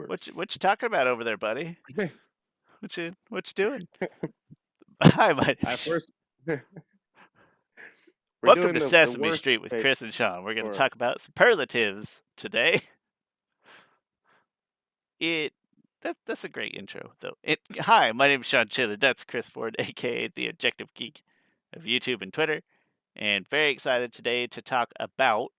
What you talking about over there, buddy? What you doing? Hi, my At name's first, we're Welcome doing to the Sesame worst Street with take Chris and Shawn. We're going to for talk about superlatives today. It that's a great intro, though. Hi, my name's Shawn Chiller. That's Chris Ford, aka the Objective Geek of YouTube and Twitter, and very excited today to talk about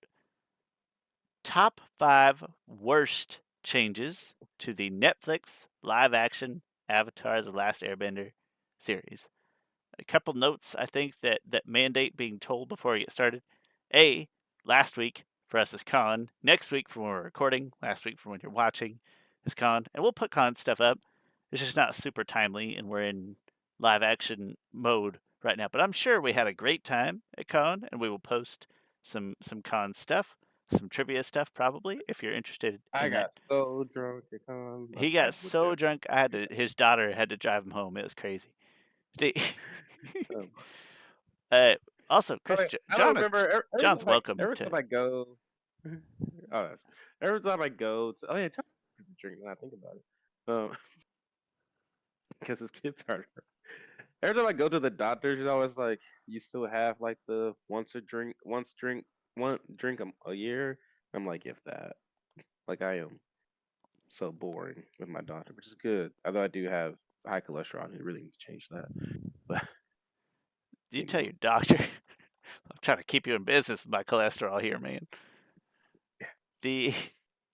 top 5 worst changes to the Netflix live-action Avatar: The Last Airbender series. A couple notes I think that mandate being told before we get started. Last week for us is con. Next week for when we're recording. Last week for when you're watching is con. And we'll put con stuff up. It's just not super timely, and we're in live action mode right now. But I'm sure we had a great time at con, and we will post some con stuff, some trivia stuff probably if you're interested I in that. got so drunk at con. I He got forgot what so the drunk, his daughter had to drive him home. It was crazy. The um, Uh, also, Chris, I don't John is remember John's welcome every to. time I go. Oh, every time I go to yeah, Chuck is a drink when I think about it. Because his kids are. Every time I go to the doctor, she's always like, "You still have like the one drink a year." I'm like, if that. Like I am so boring with my doctor, which is good. Although I do have high cholesterol, and I really need to change that. But You tell anywho, your doctor. I'm trying to keep you in business with my cholesterol here, man. The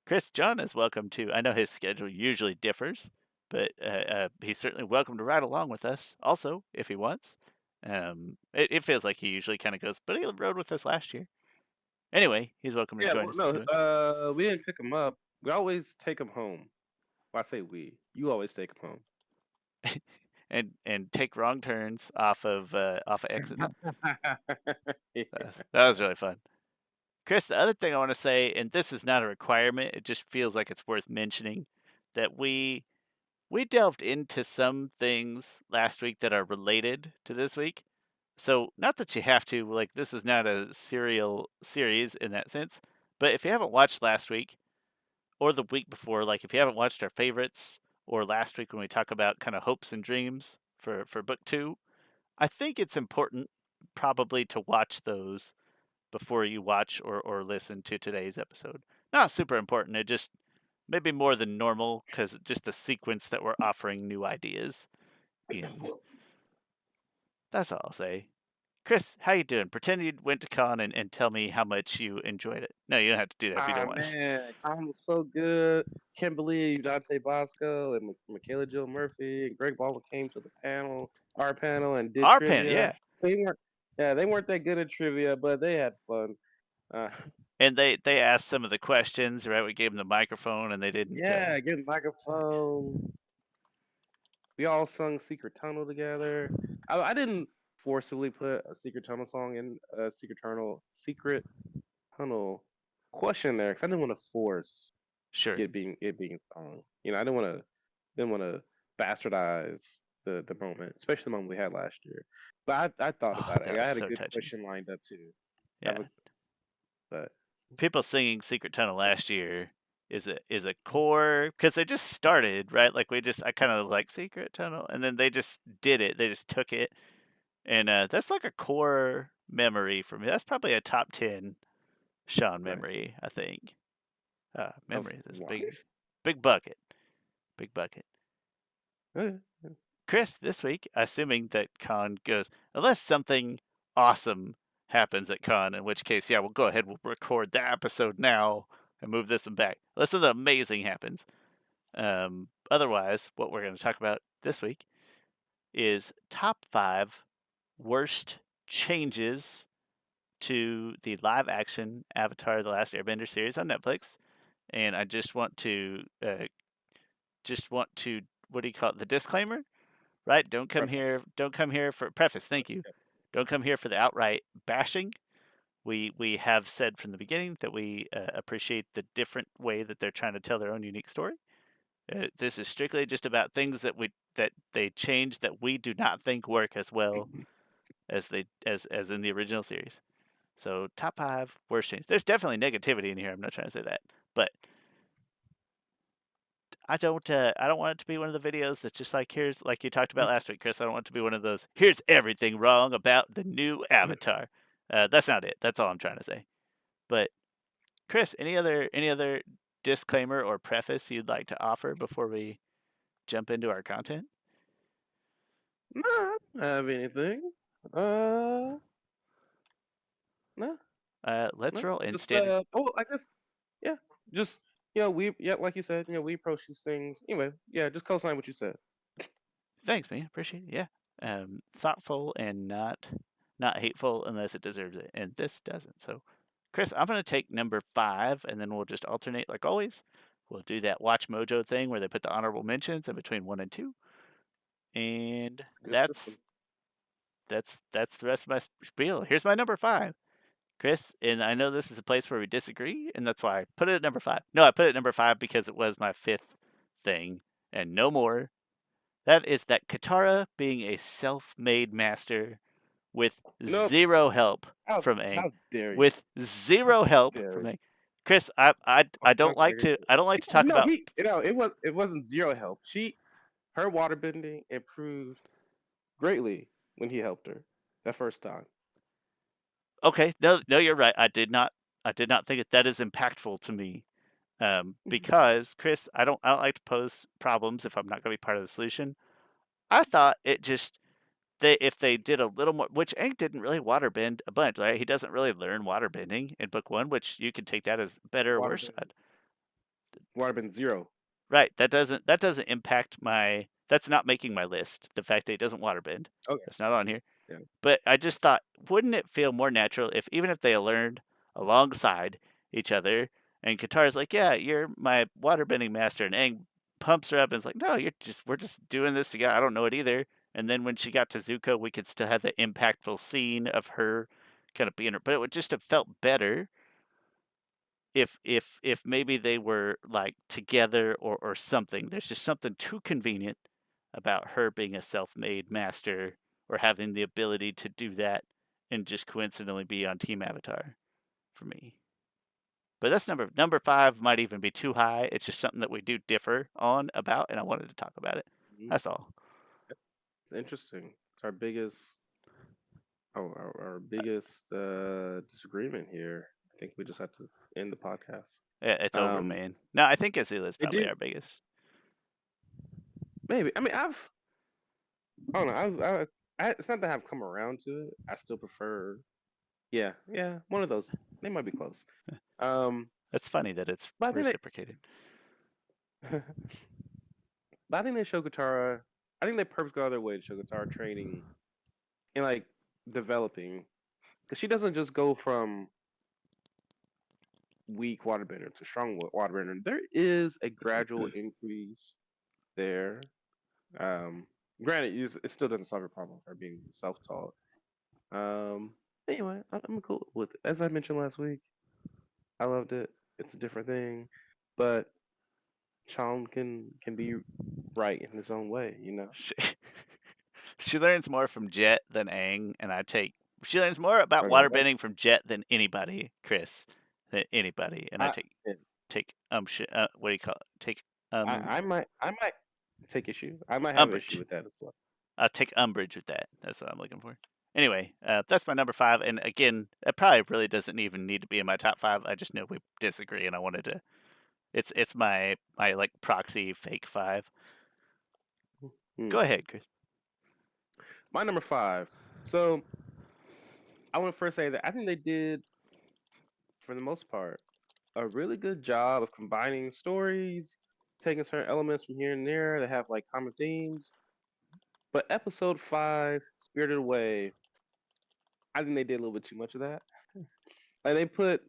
Chris John is welcome to. I know his schedule usually differs, but he's certainly welcome to ride along with us. Also, if he wants. It feels like he usually kind of goes, but he rode with us last year. Anyway, he's welcome to yeah, join well, us if he no, wants. we didn't pick him up. We always take him home. Well, I say we. You always take him And take wrong turns off of exits. home. That was really fun. Chris, the other thing I want to say, and this is not a requirement, it just feels like it's worth mentioning, that we delved into some things last week that are related to this week. So not that you have to, like this is not a serial series in that sense, but if you haven't watched last week or the week before, like if you haven't watched our favorites or last week when we talk about kind of hopes and dreams for book 2, I think it's important probably to watch those before you watch or listen to today's episode. Not super important. It just maybe more than normal because just the sequence that we're offering new ideas in. That's all I'll say. Chris, how you doing? Pretend you went to con and tell me how much you enjoyed it. No, you don't have to do that if you Ah don't want. man, Colin was so good. Can't believe Dante Bosco and Michaela Jill Murphy and Greg Baldwin came to the panel, our panel, and did Our pen, trivia. yeah. They weren't, yeah, they weren't that good at trivia, but they had fun. Uh, And they asked some of the questions, right? We gave them the microphone and they didn't. yeah, get a microphone. We all sung Secret Tunnel together. I didn't forcibly put a Secret Tunnel song in a Secret Tunnel question there because I didn't want to force Sure. it being a song. You know, I didn't want to bastardize the moment, especially the moment we had last year. But I thought Oh, about it. that I was had a so good touching. question lined up too. Have Yeah. a, but People singing Secret Tunnel last year is a core because they just started, right? Like I kind of like Secret Tunnel, and then they just did it. They just took it, and that's like a core memory for me. That's probably a top 10 Shawn nice. memory, I think. Of Memories is life. big bucket, big bucket. Yeah. Chris, this week, assuming that con goes, unless something awesome happens at con, in which case, yeah, we'll go ahead, we'll record the episode now and move this one back. Unless something amazing happens. Otherwise, what we're going to talk about this week is top 5 worst changes to the live action Avatar: The Last Airbender series on Netflix. And I just want to, what do you call it? The disclaimer, right? Preface. Don't come here for preface. Thank you. Don't come here for the outright bashing. We have said from the beginning that we appreciate the different way that they're trying to tell their own unique story. This is strictly just about things that they change that we do not think work as well as in the original series. So top 5 worst changes. There's definitely negativity in here. I'm not trying to say that, but I don't want it to be one of the videos that's just like, here's like you talked about last week, Chris. I don't want it to be one of those, here's everything wrong about the new Avatar. That's not it. That's all I'm trying to say. But Chris, any other disclaimer or preface you'd like to offer before we jump into our content? Nah, I don't have anything. Uh, nah, Let's nah. roll in Just standard. oh, I guess yeah. Just we like you said, we approach these things anyway. Yeah, just co-sign what you said. Thanks, man. Appreciate it. Yeah. Thoughtful and not hateful unless it deserves it, and this doesn't. So, Chris, I'm gonna take number 5, and then we'll just alternate like always. We'll do that Watch Mojo thing where they put the honorable mentions in between 1 and 2, and Good system. that's the rest of my spiel. Here's my number 5, Chris, and I know this is a place where we disagree, and that's why I put it at number 5. No, I put it at number 5 because it was my 5th thing, and no more. That is that Katara being a self-made master with Nope. zero help How from Aang. how dare you? With zero help Dare from you? Aang. Chris, I don't like Okay. to talk No, about. it wasn't zero help. Her waterbending improved greatly when he helped her that first time. Okay, no, you're right. I did not think that is impactful to me. Because Chris, I don't like to pose problems if I'm not going to be part of the solution. I thought it just if they did a little more, which Aang didn't really waterbend a bunch, right? He doesn't really learn waterbending in book 1, which you can take that as better or worse. Waterbend, waterbend zero. Right. That doesn't impact my. That's not making my list. The fact that he doesn't waterbend. Okay, That's not on here. yeah. But I just thought, wouldn't it feel more natural if even if they learned alongside each other, and Katara's like, yeah, you're my waterbending master, and Aang pumps her up and is like, no, we're just doing this together. I don't know it either. And then when she got to Zuko, we could still have the impactful scene of her kind of being her, but it would just have felt better if maybe they were like together or something. There's just something too convenient about her being a self-made master or having the ability to do that and just coincidentally be on Team Avatar for me. But that's number 5 might even be too high. It's just something that we do differ on about, and I wanted to talk about it. Mhm. That's all. It's interesting. It's our biggest, our biggest disagreement here. I think we just have to end the podcast. It's over, Um, man. No, I think Azula is it probably did our biggest. maybe. I mean, I don't know. It's not that I've come around to it. I still prefer. Yeah, yeah, one of those. They might be close. Um, That's funny that it's but I think reciprocated. they, but I think they show Katara. I think they purposely go their way to show Katara training and like developing, because she doesn't just go from weak waterbender to strong waterbender. There is a gradual increase there. Um, Granted, it still doesn't solve your problem for being self-taught. Um, anyway, I'm cool with it. As I mentioned last week, I loved it. It's a different thing, but Shawn can be right in his own way, you know. She, she learns more from Jet than Aang, and she learns more about Okay, waterbending from Jet than anybody, Chris, than anybody, and I I take shit. What do you call it? Take I might take issue. I might have issue umbrage. with that as well. I take umbrage with that. That's what I'm looking for. Anyway, that's my number 5, and again, it probably really doesn't even need to be in my top 5. I just know we disagree, and I wanted to. It's my like proxy fake 5. Hmm. Go ahead, Chris. My number 5. So I want to first say that I think they did, for the most part, a really good job of combining stories, taking certain elements from here and there that have like common themes. But episode 5, Spirited Away, I think they did a little bit too much of that. Like they put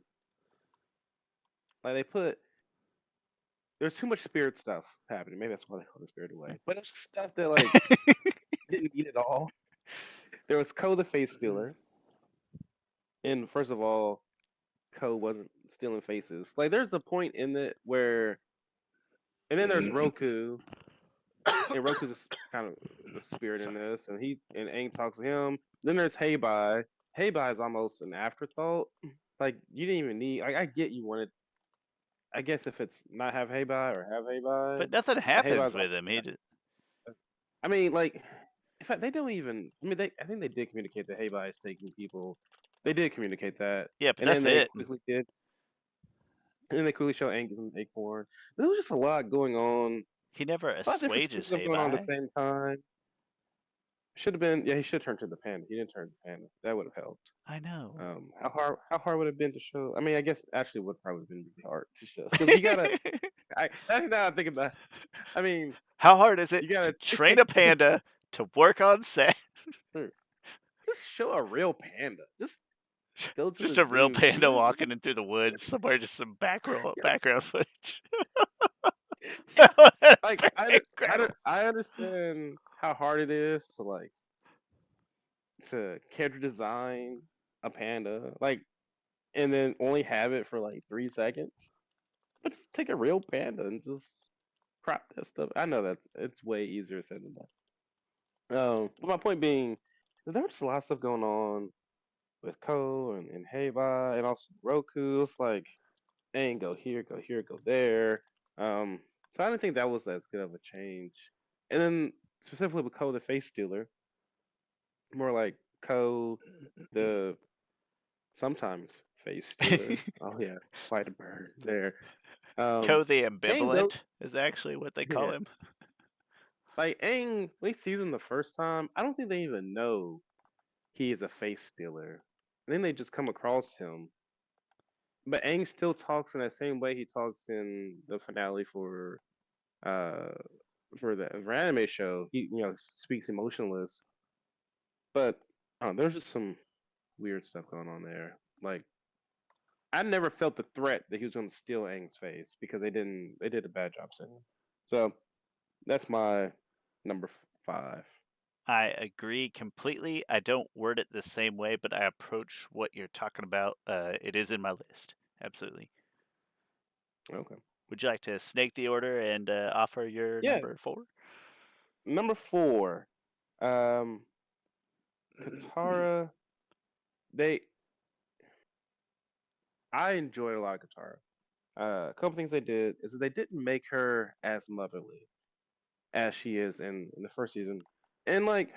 there's too much spirit stuff happening. Maybe that's why they call it Spirited Away. But it's stuff that like didn't need it all. There was Ko the Face Stealer, and first of all, Ko wasn't stealing faces. Like there's a point in it where, and then there's Roku, and Roku's kind of the spirit in Sorry. this, and Aang talks to him. Then there's Hey Bye. Hey Bye is almost an afterthought. Like you didn't even need. Like I get you wanted I guess if it's not have hey bye or have hey bye, But nothing the hey happens bye's with him. I mean, like, in fact, they don't even. I mean, I think they did communicate that hey bye is taking people. They did communicate that, Yeah, but and then that's they it. quickly did. And then they quickly show Acorn. There was just a lot going on. He never A lot of different assuages stuff hey going on at the bye. same time. Should have been. Yeah, he should turn to the panda. He didn't turn to the panda. That would have helped. I know. How hard would it have been to show? I mean, I guess actually would probably have been really hard to show because you gotta. I actually now I think about. I mean, How hard is it you to gotta train a panda to work on set? just show a real panda. Just go to Just the a real zoo. panda walking in through the woods somewhere, just some background footage. That would have Like been incredible. I understand how hard it is to to character design a panda, like, and then only have it for like 3 seconds. But just take a real panda and just crop that stuff. I know it's way easier said than done. But my point being, there was just a lot of stuff going on with Ko and Heiba and also Roku. It's like, and go here, go here, go there. Um, so I didn't think that was as good of a change. And then specifically with Ko the face stealer, more like Ko the sometimes face stealer. Oh yeah, quite a bird there. Ko the Aang though, ambivalent is actually what they call yeah, him. like Aang, when he sees him the first time, I don't think they even know he is a face stealer. And then they just come across him. But Aang still talks in that same way he talks in the finale uh for anime show. He speaks emotionless, but there's just some weird stuff going on there. Like I never felt the threat that he was going to steal Aang's face because they did a bad job saying it. So that's my number 5. I agree completely. I don't word it the same way, but I approach what you're talking about. It is in my list. Absolutely. Okay. Would you like to snake the order and offer your Yeah, number 4? number 4. Um, Katara. They I enjoyed a lot of Katara. A couple things they did is that they didn't make her as motherly as she is in the first season. And like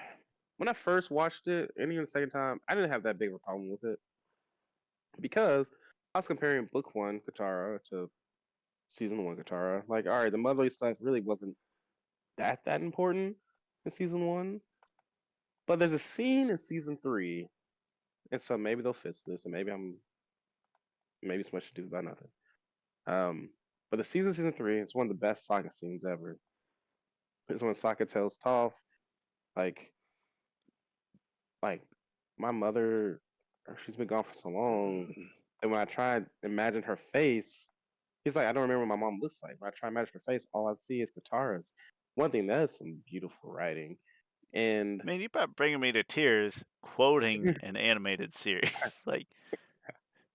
when I first watched it, and even the second time, I didn't have that big of a problem with it because I was comparing book one Katara to season one Katara. Like, all right, the motherly stuff really wasn't that important in season one, but there's a scene in season three, and so maybe they'll fix this, and maybe it's much to do about nothing. Um, but the season three is one of the best saga scenes ever. It's when Sokka tells Toph, like, like my mother, she's been gone for so long, and when I try and imagine her face, he's like, I don't remember what my mom looks like. When I try and imagine her face, all I see is Katara's. One thing that is some beautiful writing, and Man, you're about bringing me to tears quoting an animated series. Like,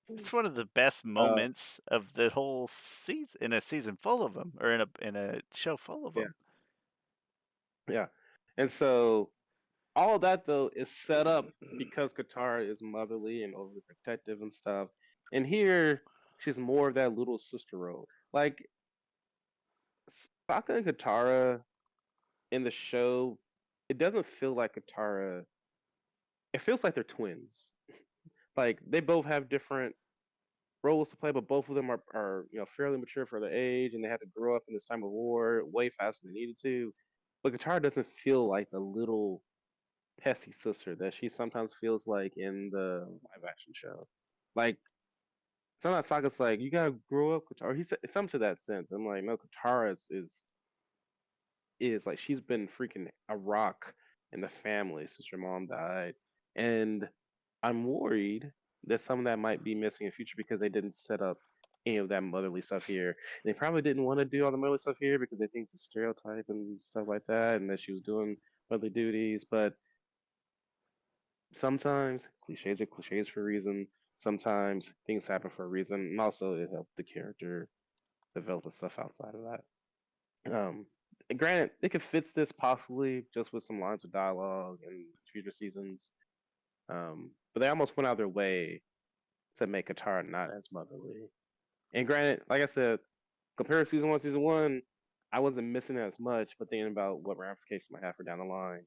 it's one of the best uh, moments of the whole season, in a season full of them, or in a show full of yeah, them. yeah, and so all of that though is set up because Katara is motherly and overly protective and stuff, and here she's more of that little sister role. Like Sokka and Katara in the show, it doesn't feel like Katara. It feels like they're twins. Like they both have different roles to play, but both of them are fairly mature for their age, and they had to grow up in this time of war way faster than they needed to. But Katara doesn't feel like the little pesky sister that she sometimes feels like in the live action show. Like sometimes Sokka's like, "You gotta grow up, Katara." He said something to that sense. I'm like, no, Katara is like she's been freaking a rock in the family since your mom died, and I'm worried that some of that might be missing in the future because they didn't set up any of that motherly stuff here. And they probably didn't want to do all the motherly stuff here because they think it's a stereotype and stuff like that, and that she was doing motherly duties. But sometimes cliches are cliches for a reason. Sometimes things happen for a reason, and also it helped the character develop the stuff outside of that. And granted, they could fix this possibly just with some lines of dialogue in future seasons. But they almost went out of their way to make Katara not as motherly. And granted, like I said, compared to season one, I wasn't missing as much. But thinking about what ramifications might have for down the line,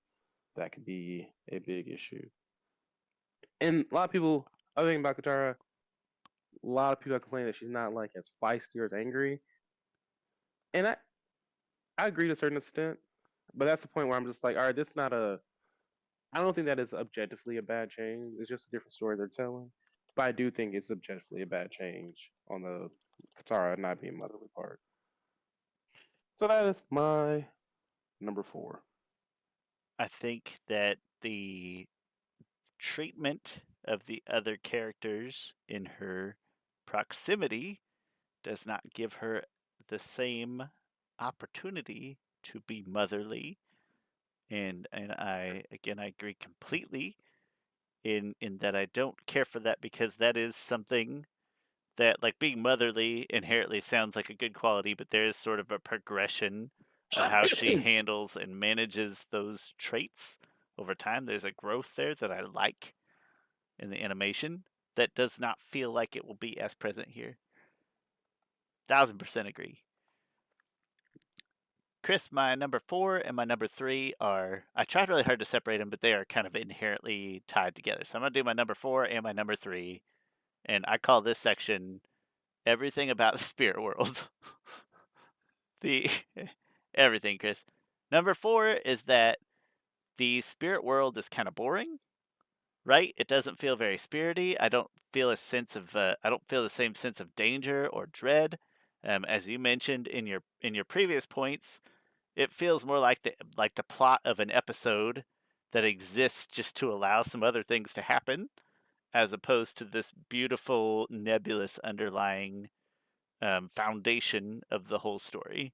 that could be a big issue. And a lot of people, other thing about Katara, a lot of people are complaining that she's not like as feisty or as angry. And I agree to a certain extent, but that's the point where I'm just like, all right, this is not a. I don't think that is objectively a bad change. It's just a different story they're telling. But I do think it's objectively a bad change on the Katara not being motherly part. So that is my number four. I think that the treatment of the other characters in her proximity does not give her the same opportunity to be motherly. And I again I agree completely in that I don't care for that because that is something that, like, being motherly inherently sounds like a good quality, but there is sort of a progression of how she handles and manages those traits over time. There's a growth there that I like in the animation that does not feel like it will be as present here. 1000% agree. Chris, my number four and my number three are, I tried really hard to separate them, but they are kind of inherently tied together. So I'm going to do my number four and my number three. And I call this section everything about the spirit world. the everything, Chris. Number four is that the spirit world is kind of boring, right? It doesn't feel very spirity. I don't feel a sense of I don't feel the same sense of danger or dread. As you mentioned in your previous points, it feels more like the plot of an episode that exists just to allow some other things to happen, as opposed to this beautiful nebulous underlying foundation of the whole story.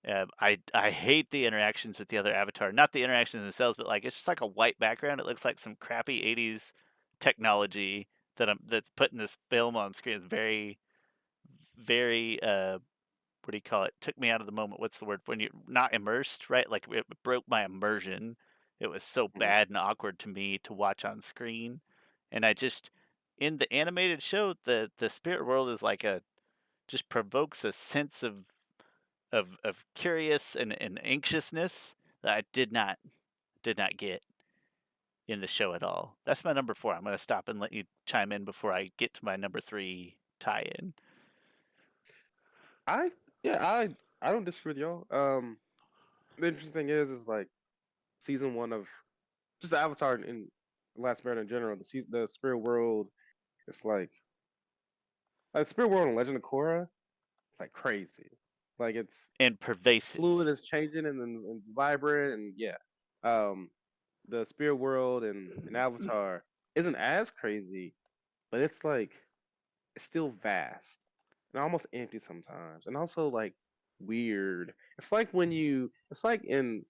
I hate the interactions with the other avatar. Not the interactions themselves, but like it's just like a white background. It looks like some crappy '80s technology that's putting this film on screen. It's very what do you call it? Took me out of the moment. What's the word when you're not immersed? Right, like it broke my immersion. It was so Mhm. bad and awkward to me to watch on screen, and I just in the animated show, the spirit world is like a just provokes a sense of curious and anxiousness that I did not get in the show at all. That's my number four. I'm going to stop and let you chime in before I get to my number three tie-in. I yeah, I don't disagree with y'all. The interesting thing is like season one of just Avatar in Last Airbender in general. The spirit world is like spirit world and Legend of Korra. It's like crazy. Like And it's fluid, pervasive. it's changing, and it's vibrant, and yeah. Um, the spirit world and Avatar isn't as crazy, but it's still vast and almost empty sometimes, and also like weird. It's like it's like in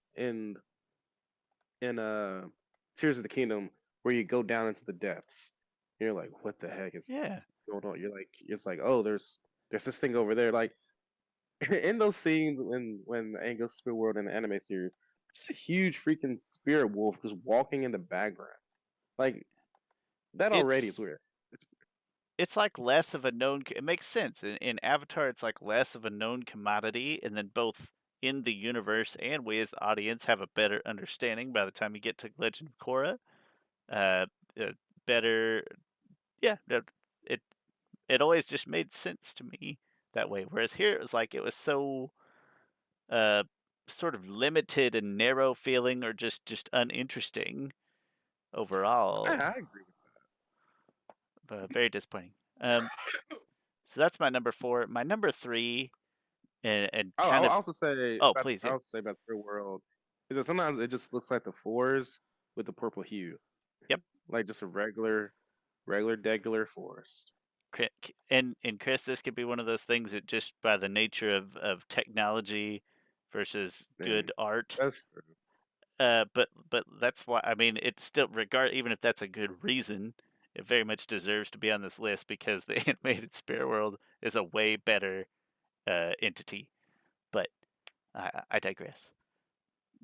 Tears of the Kingdom where you go down into the depths. You're like, what the heck is Yeah. going on? It's like, oh, there's this thing over there. Like in those scenes when the Angel's Spirit World in the anime series, just a huge freaking spirit wolf just walking in the background. Like that already is It's weird. It's, it's like less of a known it makes sense. In Avatar it's like less of a known commodity, and then both in the universe and we as the audience have a better understanding by the time you get to Legend of Korra. Uh, uh better yeah, it it always just made sense to me that way. Whereas here it was like it was so uh sort of limited and narrow feeling or just uninteresting overall. I agree with But very disappointing. So that's my number four. My number three and Oh, kind I'll of also say oh about please, I yeah. also say about the Spirit World is that sometimes it just looks like the fours with the purple hue, Yep. like just a regular degular forest. And Chris, this could be one of those things that just by the nature of technology versus And good art. that's true. But that's why I mean it's still regard even if that's a good reason, it very much deserves to be on this list because the animated Spirit World is a way better entity. But I digress.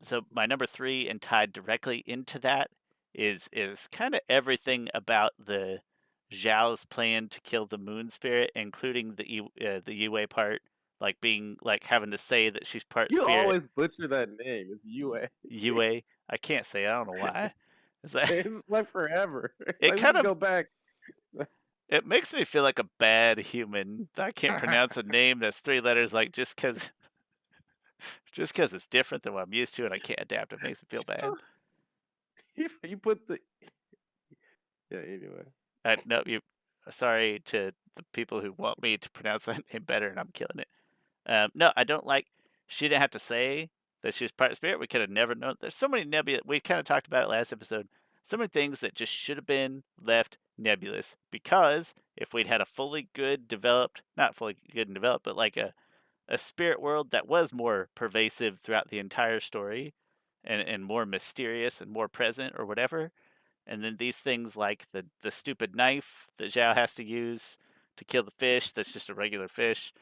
So my number three and tied directly into that is kind of everything about Zhao's plan to kill the moon spirit, including the Yue part, like being like having to say that she's part You spirit. always butcher that name. It's UA. Yue, I can't say. I don't know why. Is that It's like forever. it? Like we Kind can of go back. it makes me feel like a bad human that I can't pronounce a name that's 3 letters. Like just because it's different than what I'm used to, and I can't adapt. It makes me feel bad. You put the yeah. Anyway, No, you. Sorry to the people who want me to pronounce that name better, and I'm killing it. No, I don't like. She didn't have to say that she was part of spirit. We could have never known. There's so many nebulous. We kind of talked about it last episode. So many things that just should have been left nebulous. Because if we'd had a fully good developed, not fully good and developed, but like a spirit world that was more pervasive throughout the entire story, and more mysterious and more present or whatever. And then these things like the stupid knife that Zhao has to use to kill the fish. That's just a regular fish.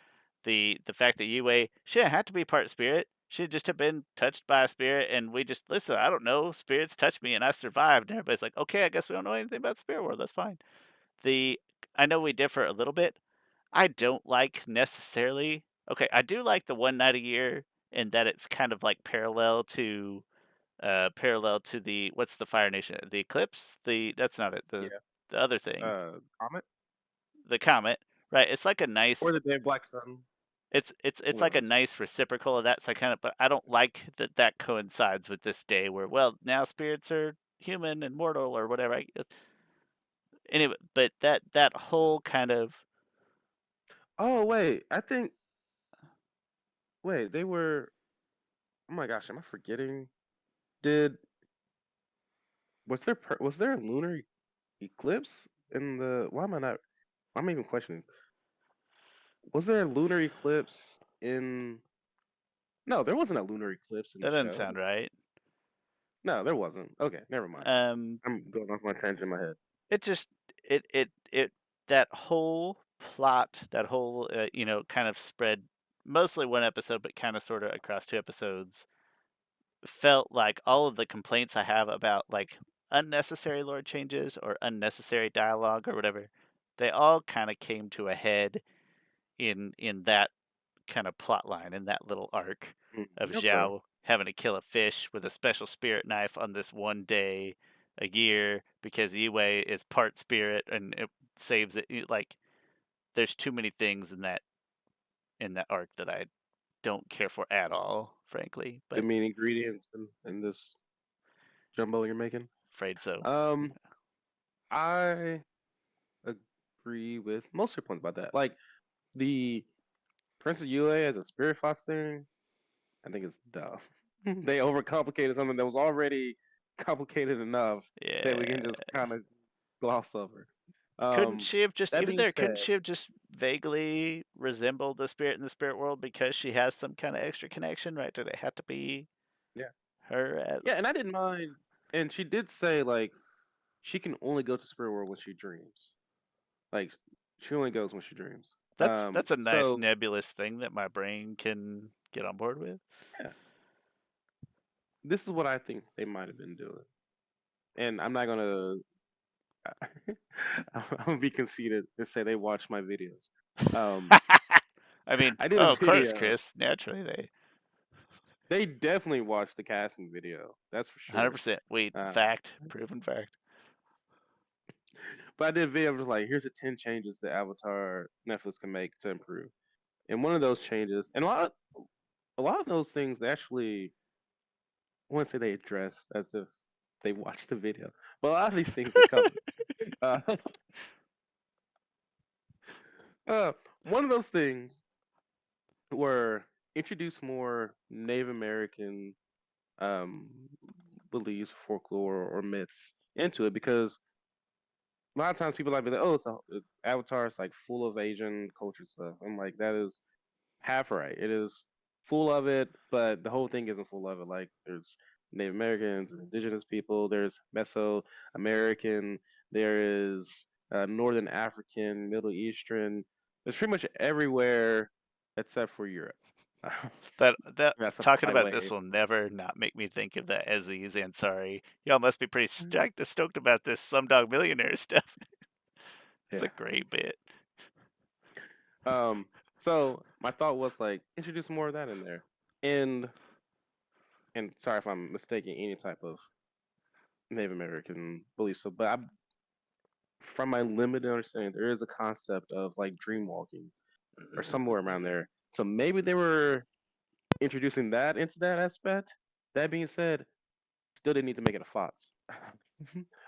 The fact that Yue she didn't have to be part spirit. She just have been touched by a spirit, and we just listen. I don't know. Spirits touched me, and I survived. And everybody's like, okay, I guess we don't know anything about the spirit world. That's fine. The I know we differ a little bit. I don't like necessarily. Okay, I do like the one night a year, in that it's kind of like parallel to the what's the Fire Nation? The eclipse? That's not it. The yeah. the other thing, Comet the comet, right? It's like a nice or the day of Black Sun. it's One like of a those. nice reciprocal of that. So I kind of, but I don't like that that coincides with this day where well now spirits are human and mortal or whatever. Anyway, but that whole kind of Oh wait, I think wait they were. Oh my gosh, am I forgetting? Did was there a lunar eclipse in the? Why am I not? I'm even questioning. Was there a lunar eclipse in? No, there wasn't a lunar eclipse in that the doesn't show. sound right. No, there wasn't. Okay, never mind. Um, I'm going off my tangent in my head. it just it that whole plot, that whole kind of spread mostly one episode, but kind of sort of across 2 episodes. Felt like all of the complaints I have about like unnecessary lore changes or unnecessary dialogue or whatever, they all kind of came to a head in that kind of plot line in that little arc Mm, of okay. Zhao having to kill a fish with a special spirit knife on this one day a year because Yue is part spirit and it saves it. Like there's too many things in that arc that I don't care for at all, frankly. The But main ingredients in this jumbo you're making. afraid so. Um, I agree with most of your points about that. Like the Prince of Yue as a spirit fox thing, I think it's dumb. They overcomplicated something that was already complicated enough that we can Yeah. just kind of gloss over. Couldn't Um, she have just that even being there? Couldn't said, she have just vaguely resembled the spirit in the spirit world because she has some kind of extra connection, right? Did it have to be yeah, her? At, yeah, and I didn't mind. And she did say like she can only go to spirit world when she dreams. Like she only goes when she dreams. that's a nice So nebulous thing that my brain can get on board with. yeah, this is what I think they might have been doing. And I'm not gonna, I'm gonna be conceited and say they watched my videos. Um, I mean, I did a oh, of course, video. Chris. Naturally, They definitely watched the casting video. That's for sure. 100%. Wait, Uh, fact, proven fact. but I did a video of just like, here's the 10 changes that Avatar Netflix can make to improve. And one of those changes, and a lot of those things actually, I wouldn't say they addressed as if they watched the video, but a lot of these things they covered. Uh, one of those things were introduce more Native American um, beliefs, folklore, or myths into it because a lot of times people like be like, oh, Avatar is like full of Asian culture stuff. I'm like, that is half right. It is full of it, but the whole thing isn't full of it. Like there's Native Americans, indigenous people, there's Mesoamerican, there is Northern African, Middle Eastern. There's pretty much everywhere except for Europe. That That's a talking polite about this way. will never not make me think of that Aziz Ansari. Y'all must be pretty stoked about this Slumdog Millionaire stuff. It's Yeah. a great bit. Um. So my thought was like introduce more of that in there, and sorry if I'm mistaking any type of Native American belief. So, but from my limited understanding, there is a concept of like dream walking or somewhere around there. So maybe they were introducing that into that aspect. That being said, still didn't need to make it a Fox.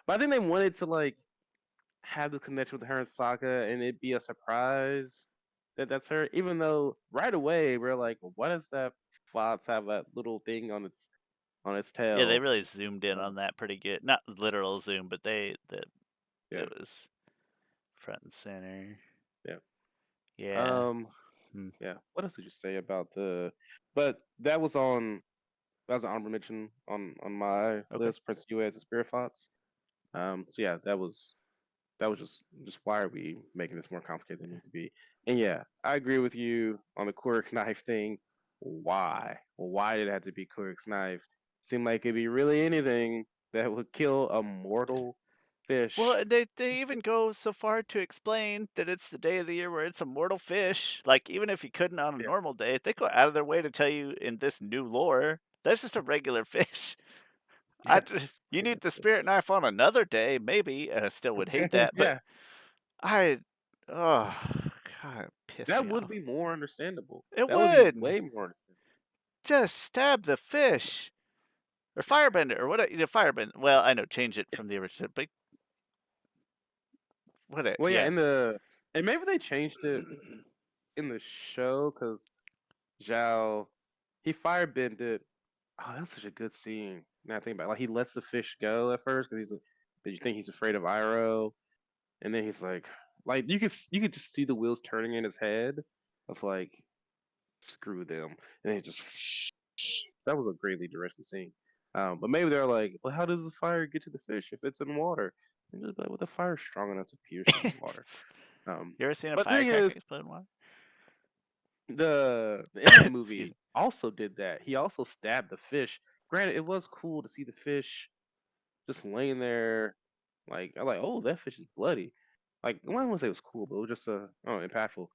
But I think they wanted to like have the connection with her and Sokka, and it be a surprise that that's her. Even though right away we're like, well, why does that Fox have that little thing on its Yeah, they tail? really zoomed in Uh, on that pretty good. Not literal zoom, but yeah, it was front and center. yeah. Yeah. Um, Hmm. yeah. What else did you say about the? But that was an honorable mention on my Okay. list. Prince Ued's and Spirit Fox. So yeah, that was just why are we making this more complicated than it need to be? And yeah, I agree with you on the quirk knife thing. Why? Well, why did it have to be quirk's knife? Seemed like it'd be really anything that would kill a mortal fish. Well, they even go so far to explain that it's the day of the year where it's a mortal fish. Like, even if you couldn't on a Yeah, normal day, they go out of their way to tell you in this new lore that's just a regular fish. yeah, just You regular need the fish. spirit knife on another day, maybe. I still would hate that, but Yeah, I, oh God, it pissed that me would off. be more understandable. It That would be would way more understandable. just stab the fish or firebender or what? Firebend. Well, I know, change it Yeah. from the original, but what? Well, yeah, Yeah. and maybe they changed it in the show because Zhao he firebended. Oh, that's such a good scene. Now I think about it. Like he lets the fish go at first because did you think he's afraid of Iroh? And then he's like you could just see the wheels turning in his head of like screw them, and then he just that was a greatly directed scene. But maybe they're like, well, how does the fire get to the fish if it's in water? And just like, well, the fire's strong enough to pierce through the water. Um, You ever seen a but the thing firecracker is, explode in water? the animated Excuse movie me. also did that. He also stabbed the fish. Granted, it was cool to see the fish just laying there, like I'm like, oh, that fish is bloody. Like, I wouldn't say it was cool, but it was just impactful.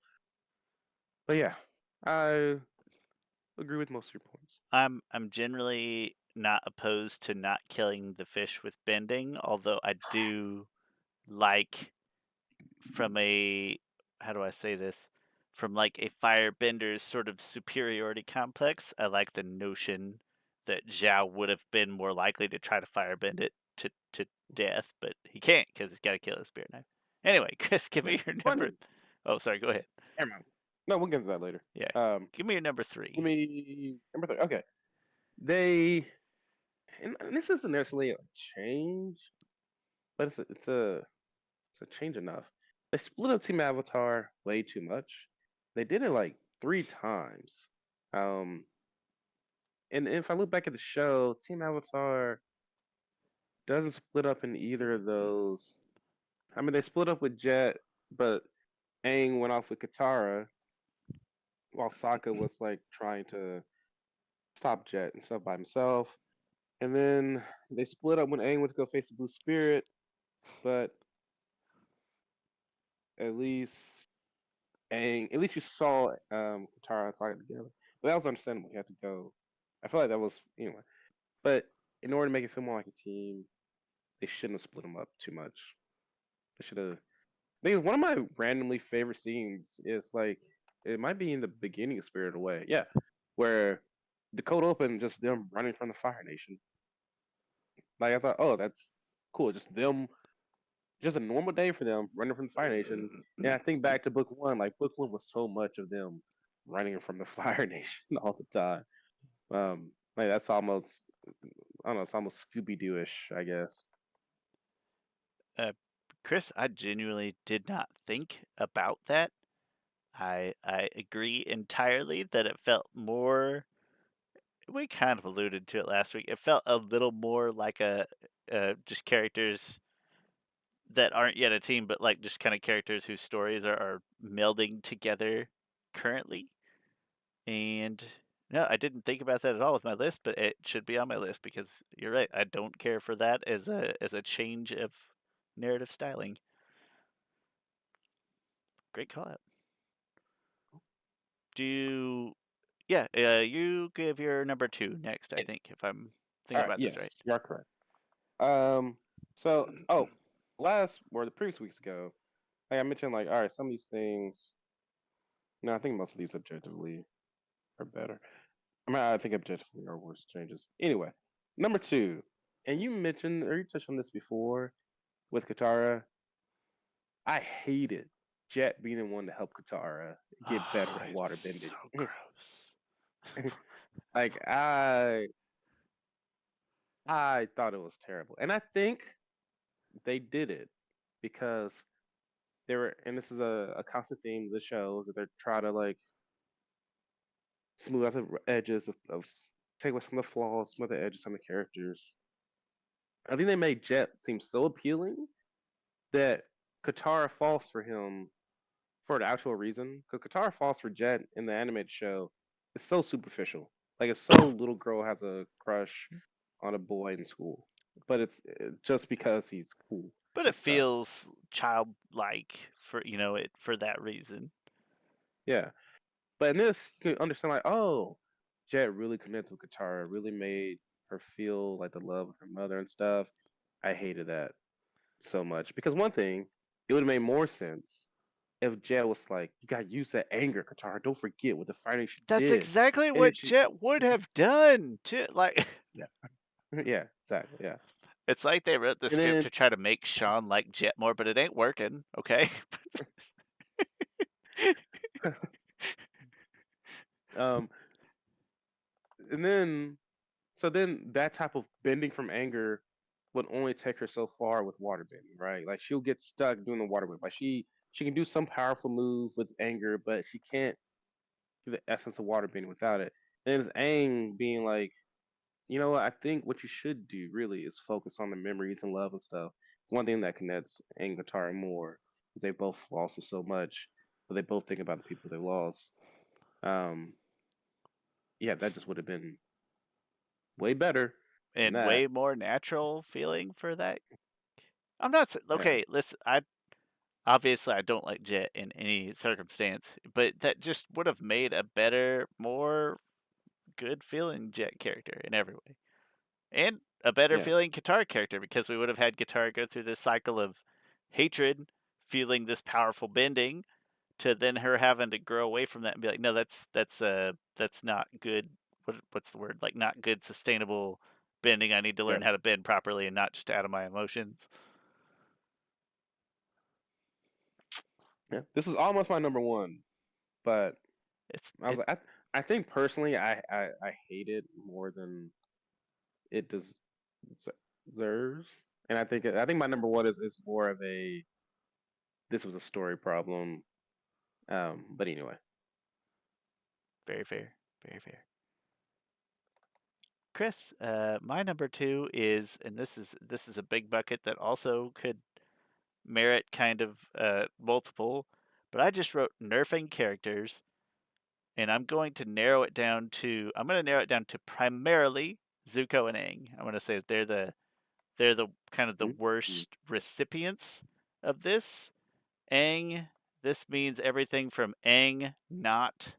But yeah, I agree with most of your points. I'm generally not opposed to not killing the fish with bending, although I do like from a how do I say this? From like a firebender's sort of superiority complex, I like the notion that Zhao would have been more likely to try to firebend it to death, but he can't because he's got to kill his spirit knife. Anyway, Chris, give Yeah, me your well, I number. mean, Oh, sorry. Go ahead. never mind. No, we'll get into that later. Yeah, Um, give me your number Let three. me number three. Okay, they and this isn't necessarily a change, but it's a change enough. They split up Team Avatar way too much. They did it like three times. Um, and if I look back at the show, Team Avatar doesn't split up in either of those. I mean, they split up with Jet, but Aang went off with Katara, while Sokka was like trying to stop Jet and stuff by himself. And then they split up when Aang went to go face the Blue Spirit, but at least at least you saw Katara and Sokka together. But that was understandable. He had to go. I feel like that was anyway. But in order to make it feel more like a team, they shouldn't have split them up too much. They should have. I think one of my randomly favorite scenes is like it might be in the beginning of Spirited Away. Yeah, where the cold open just them running from the Fire Nation. Like I thought, oh, that's cool. Just them, just a normal day for them running from the Fire Nation. And I think back to book one. Like book one was so much of them running from the Fire Nation all the time. Like that's almost I don't know. It's almost Scooby Doo-ish, I guess. Uh, Chris, I genuinely did not think about that. I agree entirely that it felt more. We kind of alluded to it last week. It felt a little more like a just characters that aren't yet a team, but like just kind of characters whose stories are melding together currently. And no, I didn't think about that at all with my list, but it should be on my list because you're right. I don't care for that as a change of narrative styling. Great call out. Do you Yeah, you give your number 2 next, I It, think, if I'm thinking all right, about this yes, right. you are correct. So the previous weeks ago, like I mentioned, like all right, some of these things. No, I think most of these objectively are better. I mean, I think objectively are worse changes. Anyway, number two, and you mentioned or you touched on this before with Katara. I hated Jet being the one to help Katara get Oh, better at it's water so bending. gross. Like I thought it was terrible, and I think they did it because they were, and this is a constant theme of the show, is that they're trying to like smooth out the edges of take away some of the flaws, smooth the edges of some of the characters. I think they made Jet seem so appealing that Katara falls for him for an actual reason. Because Katara falls for Jet in the animated show is so superficial. Like it's so little girl has a crush on a boy in school, but it's just because he's cool But and it stuff. feels childlike for, it for that reason. Yeah, but in this, you can understand like, oh, Jet really connected with Katara, really made her feel like the love of her mother and stuff. I hated that so much because one thing, it would have made more sense if Jet was like, "You got to use that anger, Katara. Don't forget what the fighting she That's did." exactly And then what she, Jet would have done, too, like yeah, yeah, exactly, yeah. it's like they wrote the And script then, to try to make Shawn like Jet more, but it ain't working, okay? um, and then, so then that type of bending from anger would only take her so far with water bending, right? Like she'll get stuck doing the water bend. Like she can do some powerful move with anger, but she can't do the essence of water bending without it. And it's Aang being like, you know what? I think what you should do really is focus on the memories and love and stuff. One thing that connects Aang and Katara more is they both lost it so much, but they both think about the people they lost. Um, yeah, that just would have been way better than And that. way more natural feeling for that. I'm not Yeah, okay, listen, obviously, I don't like Jet in any circumstance, but that just would have made a better, more good feeling Jet character in every way. And a better yeah, feeling guitar character because we would have had guitar go through this cycle of hatred, feeling this powerful bending, to then her having to grow away from that and be like, no, that's not good. What's the word? Like not good sustainable bending. I need to yeah, learn how to bend properly and not just out of my emotions. yeah. This was almost my number one, but It's I was it's like, I think personally, I hate it more than it deserves. And I think my number one is more of a this was a story problem. But anyway, very fair, very fair. Chris, my number 2 is, and this is a big bucket that also could merit kind of multiple, but I just wrote nerfing characters, and I'm going to narrow it down to primarily Zuko and Aang. I'm going to say that they're the kind of the mm-hmm. worst recipients of this. Aang, this means everything from Aang not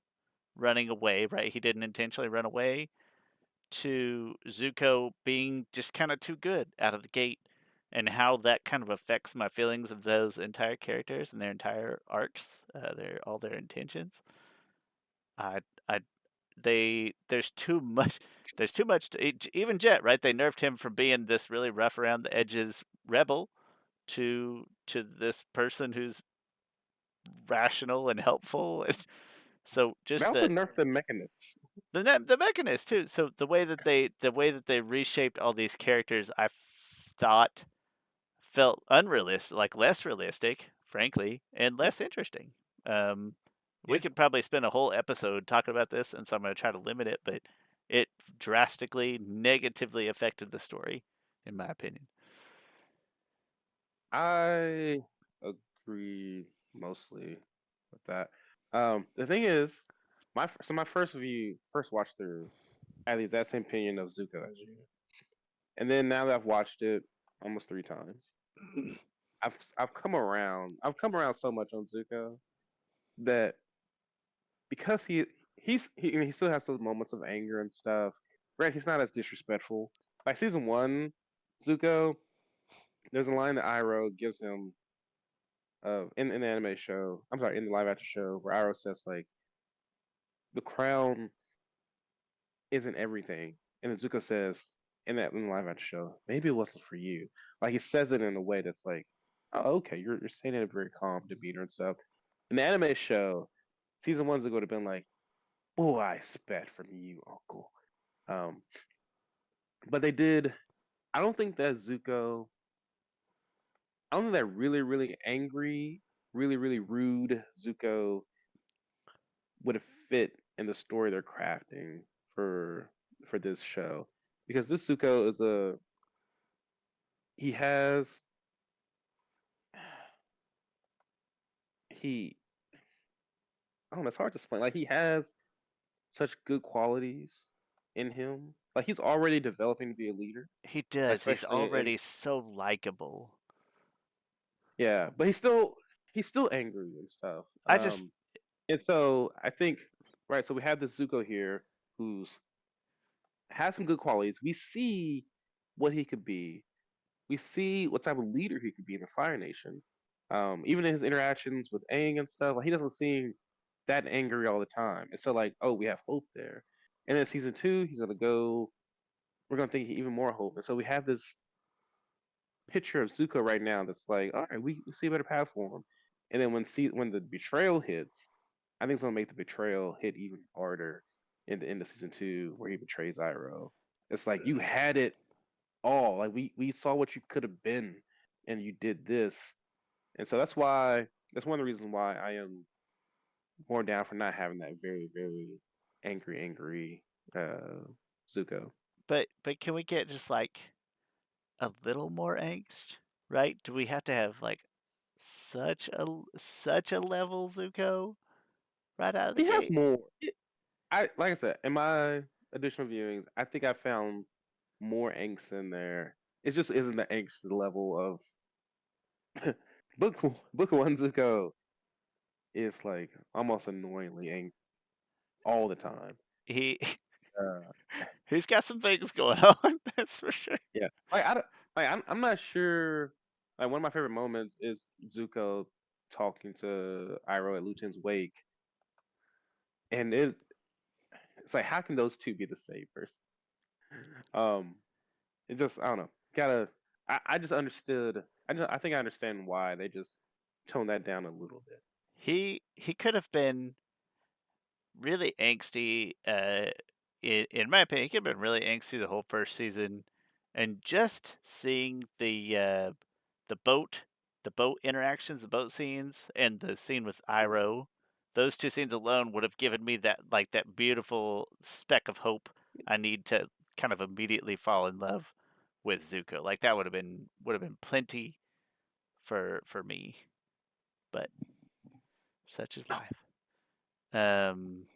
running away, right? He didn't intentionally run away, to Zuko being just kind of too good out of the gate, and how that kind of affects my feelings of those entire characters and their entire arcs, their all their intentions. I, I, there's too much. There's too much. Even Jet, right? They nerfed him from being this really rough around the edges rebel to this person who's rational and helpful. And so They just also nerfed the mechanics. the mechanist too. So the way that they reshaped all these characters, I thought felt unrealistic, like less realistic, frankly, and Yeah, less interesting. Um, we yeah. could probably spend a whole episode talking about this, and so I'm going to try to limit it, but it drastically negatively affected the story, in my opinion. I agree mostly with that. The thing is, my first watch through, I had the exact same opinion of Zuko as you, and then now that I've watched it almost three times, I've come around. I've come around so much on Zuko. that because he still has those moments of anger and stuff. Right, he's not as disrespectful. Like season one, Zuko, there's a line that Iroh gives him in the anime show. I'm sorry, in the live action show, where Iroh says like the crown isn't everything, and then Zuko says in the live action show, maybe it wasn't for you. Like he says it in a way that's like, oh, okay, you're saying it in a very calm demeanor and stuff. In the anime show, season one Zuko would have been like, "Oh, I expect from you, Uncle." Um, but they did. I don't think that Zuko. I don't think that really angry, really rude Zuko would have fit in the story they're crafting for for this show because this Zuko is a he has he I don't know, it's hard to explain. Like he has such good qualities in him. Like he's already developing to be a leader, He does. He's especially in already so likable. yeah, but he's still angry and stuff. I just And so I think right, so we have this Zuko here who's has some good qualities. We see what he could be. We see what type of leader he could be in the Fire Nation. Even in his interactions with Aang and stuff, like he doesn't seem that angry all the time. And so like, oh, we have hope there. And then season two, he's gonna go. We're gonna think even more hope. And so we have this picture of Zuko right now that's like, all right, we see a better path for him. And then when the betrayal hits, I think it's gonna make the betrayal hit even harder in the end of season two, where he betrays Iroh. It's like you had it all. Like we saw what you could have been, and you did this. And so that's one of the reasons why I am more down for not having that very angry Zuko. but can we get just like a little more angst? Right? Do we have to have like such a level Zuko right out of the He has gate? more. I like I said in my additional viewings, I think I found more angst in there. It just isn't the angst level of book one Zuko is like almost annoyingly angry all the time. He Uh, he's got some things going on, that's for sure. yeah, like I don't, like I'm not sure. Like one of my favorite moments is Zuko talking to Iroh at Luten's wake, and it's like how can those two be the same person? Um, it just I don't know. Gotta I just understood. I think I understand why they just toned that down a little bit. He could have been really angsty. In my opinion, he could have been really angsty the whole first season, and just seeing the boat, the boat interactions, the boat scenes, and the scene with Iroh, those two scenes alone would have given me that beautiful speck of hope I need to kind of immediately fall in love with Zuko. Like that would have been plenty for me, but such is life. Um,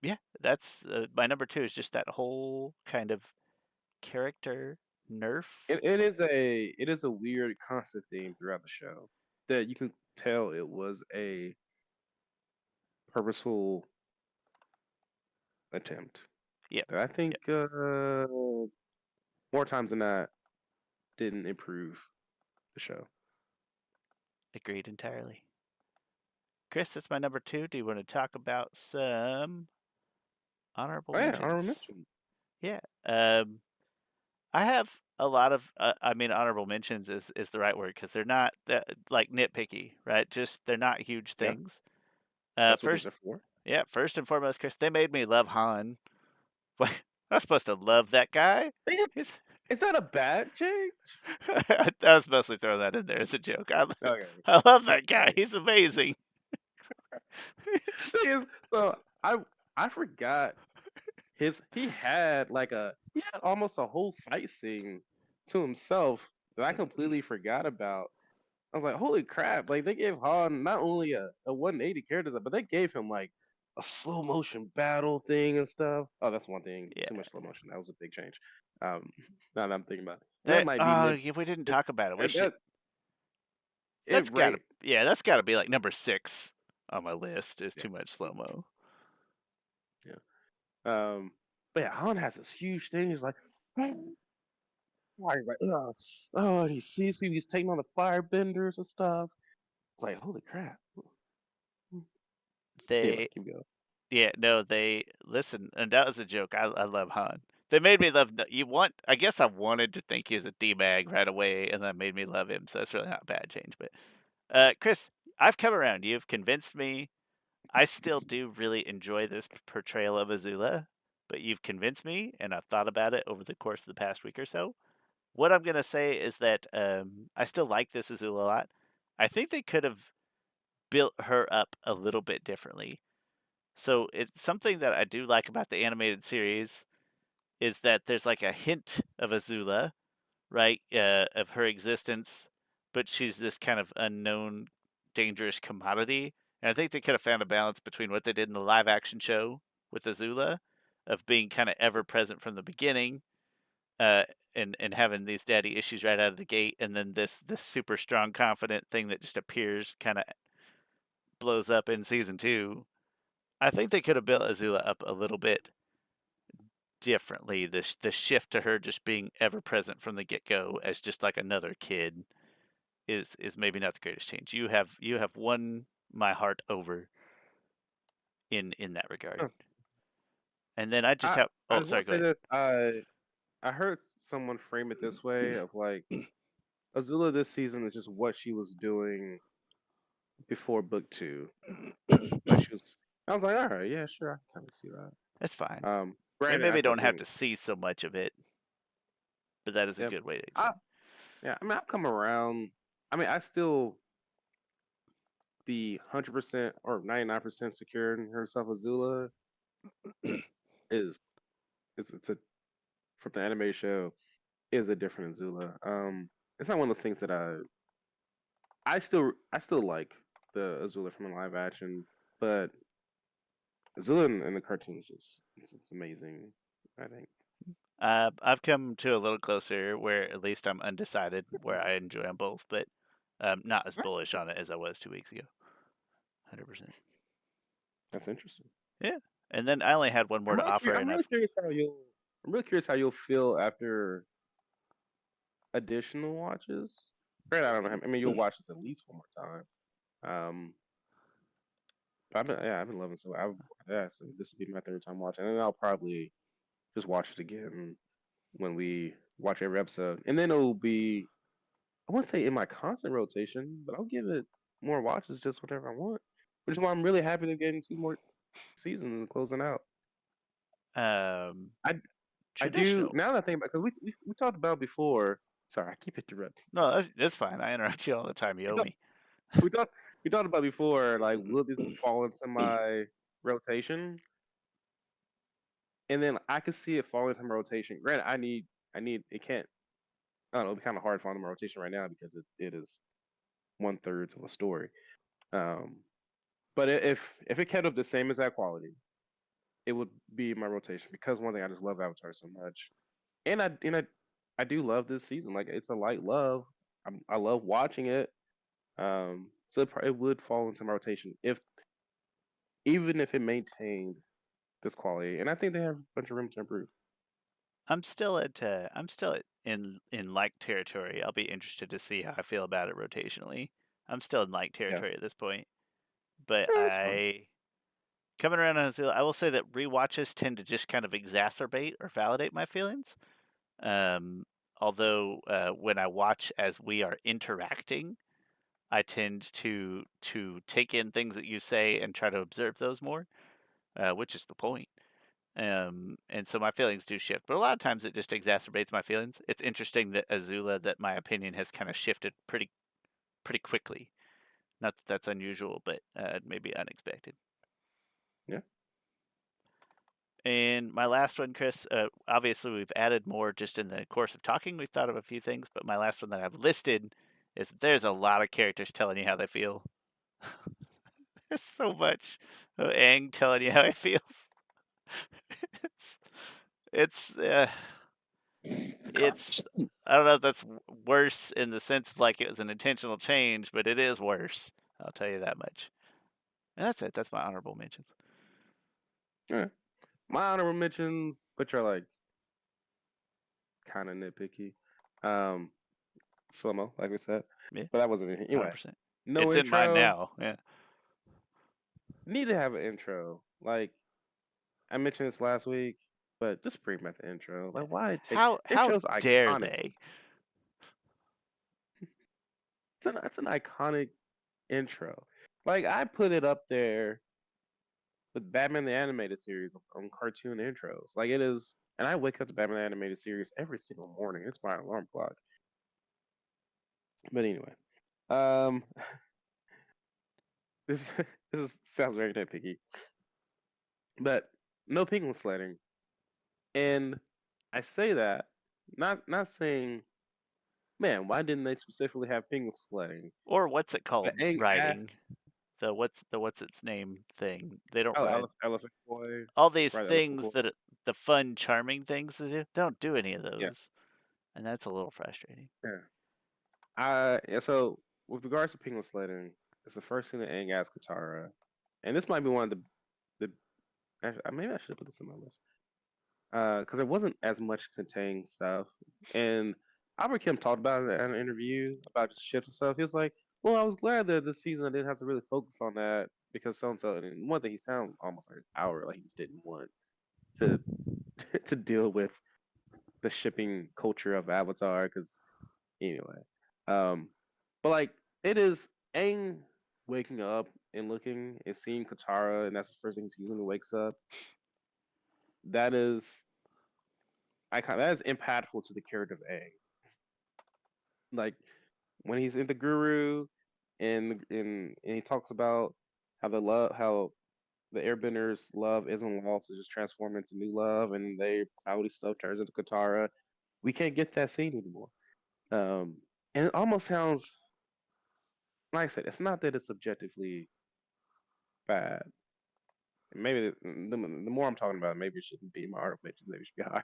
Yeah, that's my number two is just that whole kind of character nerf. It is a weird constant theme throughout the show that you can tell it was a purposeful attempt. Yep, That I think yep, more times than not didn't improve the show. agreed entirely. Chris, that's my number two. Do you want to talk about some honorable Oh yeah, honorable mentions? mention. Yeah, I have a lot of. I mean, honorable mentions is the right word because they're not that like nitpicky, right? Just they're not huge Yeah, things. that's what these First, are for. yeah, first and foremost, Chris, they made me love Han. What? I'm not supposed to love that guy. Is He's is that a bad change? I was mostly throwing that in there as a joke. Okay. I love that guy. Okay. He's amazing. Thing is, so I forgot he had he had almost a whole fight scene to himself that I completely forgot about. I was like, holy crap! Like they gave Han not only a 180 character, but they gave him like a slow motion battle thing and stuff. Oh, that's one thing. Yeah. Too much slow motion. That was a big change. Um, now that I'm thinking about it, and that That might be oh, nit. if we didn't It, talk about it, we that, should. that it right. That's gotta be, like, number 6 on my list is Yeah, too much slow-mo. yeah. But yeah, Han has this huge thing. He's like, oh, he sees people. He's taking on the firebenders and stuff. It's like, holy crap. Anyway, They keep going. Yeah, no, they listen, and that was a joke. I love Han. They made me love I guess I wanted to think he was a D-bag right away, and that made me love him, so that's really not a bad change, but, Chris, I've come around. You've convinced me. I still do really enjoy this portrayal of Azula, but you've convinced me, and I've thought about it over the course of the past week or so. What I'm gonna say is that, I still like this Azula a lot. I think they could have built her up a little bit differently. So it's something that I do like about the animated series is that there's like a hint of Azula, right? Of her existence, but she's this kind of unknown, dangerous commodity. And I think they could have found a balance between what they did in the live action show with Azula, of being kind of ever present from the beginning, uh, and having these daddy issues right out of the gate, and then this super strong, confident thing that just appears, kind of blows up in season 2. I think they could have built Azula up a little bit differently. The shift to her just being ever present from the get go as just like another kid is maybe not the greatest change. You have won my heart over in that regard. Huh. And then I just I have I oh, just sorry, want go to say ahead. this. I heard someone frame it this way of like Azula this season is just what she was doing before book two. Like she was. I was like, all right, yeah, sure, I can kind of see that. That's fine. We Granted, maybe I don't have think, to see so much of it, but that is a yeah, good way to I explain it. yeah, I mean, I've come around. I mean, I still the 100% or 99% secure in herself. Azula is it's a from the anime show is a different Azula. It's not one of those things that I still like the Azula from the live action, but Azula in the cartoon is just it's amazing. I think. I've come to a little closer where at least I'm undecided where I enjoy them both, but not as bullish on it as I was 2 weeks ago. 100%. That's interesting. Yeah. And then I only had one more to offer, I'm and really I've curious how you'll. I'm really curious how you'll feel after additional watches. Granted, I don't know. I mean, you'll watch this at least one more time. Um, I've been loving so. Yeah, so this will be my third time watching, and then I'll probably just watch it again when we watch every episode, and then it'll be. I won't say in my constant rotation, but I'll give it more watches just whatever I want. Which is why I'm really happy they're getting two more seasons and closing out. um I I do traditional. now that I think about because we talked about before. Sorry, I keep interrupting. No, that's fine. I interrupt you all the time. You We owe talked me. we talked we talked about before. Like, will this fall into my rotation? And then I could see it falling into my rotation. Granted, I need it can't. I don't know. It'd be kind of hard falling into my rotation right now because it is 1/3 of a story. Um, but if it kept up the same as that quality, it would be my rotation because one thing I just love Avatar so much, and I do love this season. Like it's a light love. I love watching it. So it would fall into my rotation if even if it maintained this quality, and I think they have a bunch of room to improve. I'm still in like territory. I'll be interested to see how I feel about it rotationally. I'm still in like Yeah, territory at this point, but yeah, that's fine. I coming around on Zilla, I will say that rewatches tend to just kind of exacerbate or validate my feelings. Um, although when I watch as we are interacting, I tend to take in things that you say and try to observe those more, which is the point. And so my feelings do shift, but a lot of times it just exacerbates my feelings. It's interesting that Azula, that my opinion has kind of shifted pretty quickly. Not that that's unusual, but maybe unexpected. Yeah. And my last one, Chris, obviously we've added more just in the course of talking. We've thought of a few things, but my last one that I've listed is there's a lot of characters telling you how they feel. There's so much of Aang telling you how he feels. it's it's, uh, It's I don't know if that's worse in the sense of like it was an intentional change, but it is worse. I'll tell you that much. And that's it. That's my honorable mentions. Yeah. My honorable mentions, which are like kind of nitpicky. Um, Slow mo, like we said, Yeah, but that wasn't it. Anyway. 100%. No It's in mine intro. now. Yeah. Need to have an intro. Like I mentioned this last week, but just bring back the intro. Like why take How intro's dare iconic. they? It's an iconic intro. Like I put it up there with Batman the Animated Series on cartoon intros. Like it is, and I wake up to Batman the Animated Series every single morning. It's my alarm clock. But anyway, um, this sounds very nitpicky, but no penguin sledding, and I say that not saying, man, why didn't they specifically have penguin sledding? Or what's it But called? Aang Riding. asked, The what's its name thing. They don't oh, ride Elephant Boy, all these right? Elephant things Boy, that the fun, charming things they do. They don't do any of yeah, those, and that's a little frustrating. yeah. Yeah. So with regards to penguin sledding, it's the first thing that Aang asked Katara, and this might be one of the maybe I should have put this in my list. Because there wasn't as much contained stuff. And Albert Kim talked about it in an interview about just ships and stuff. He was like, "Well, I was glad that this season I didn't have to really focus on that because so and so." And one thing, he sounded almost like an hour, like he just didn't want to to deal with the shipping culture of Avatar. Because anyway, um, but like it is Aang waking up and looking and seeing Katara, and that's the first thing he sees when he wakes up. That is that is impactful to the character of Aang. Like when he's in the Guru, and he talks about how the Airbenders' love isn't lost; it's just transformed into new love, and they cloudy stuff turns into Katara. We can't get that scene anymore. Um, and it almost sounds like I said, it's not that it's objectively bad. Maybe the more I'm talking about it, maybe it shouldn't be my art mentions. Maybe it should be high.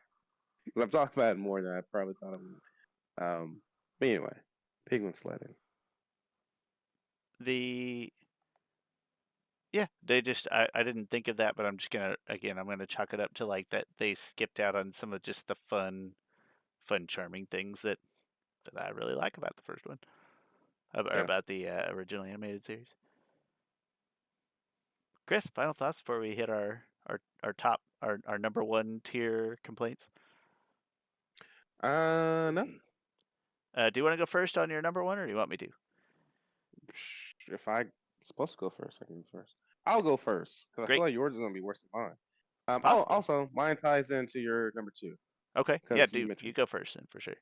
Because I'm talking about it more than I probably thought I would. But anyway, penguin sledding. The Yeah, they just I didn't think of that, but I'm just gonna again I'm gonna chalk it up to like that they skipped out on some of just the fun charming things that I really like about the first one or Yeah. about the original animated series. Chris, final thoughts before we hit our top our number one tier complaints. No. Do you want to go first on your number one, or do you want me to? If I supposed to go first, I can go first. I'll go first because I feel Great, like yours is gonna be worse than mine. possibly. Also mine ties into your number two Okay, yeah, because you do you mentioned go first then for sure.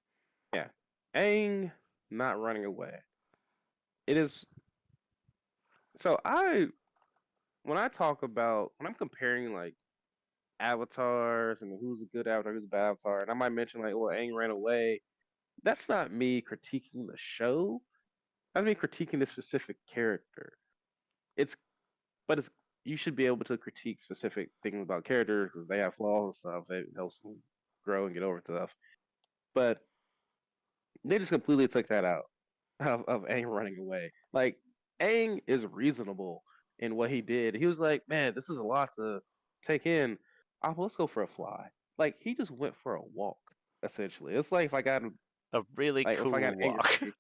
yeah, Aang not running away. It is so I when I talk about when I'm comparing like avatars and who's a good avatar, who's a bad avatar, and I might mention like, well, Aang ran away. That's not me critiquing the show. That's me critiquing this specific character. It's but it's you should be able to critique specific things about characters because they have flaws and stuff. It helps them grow and get over stuff. But they just completely took that out of Aang running away. Like Aang is reasonable in what he did. He was like, "Man, this is a lot to take in. Let's go for a fly." Like he just went for a walk. Essentially, it's like A really if I got cool walk. angry,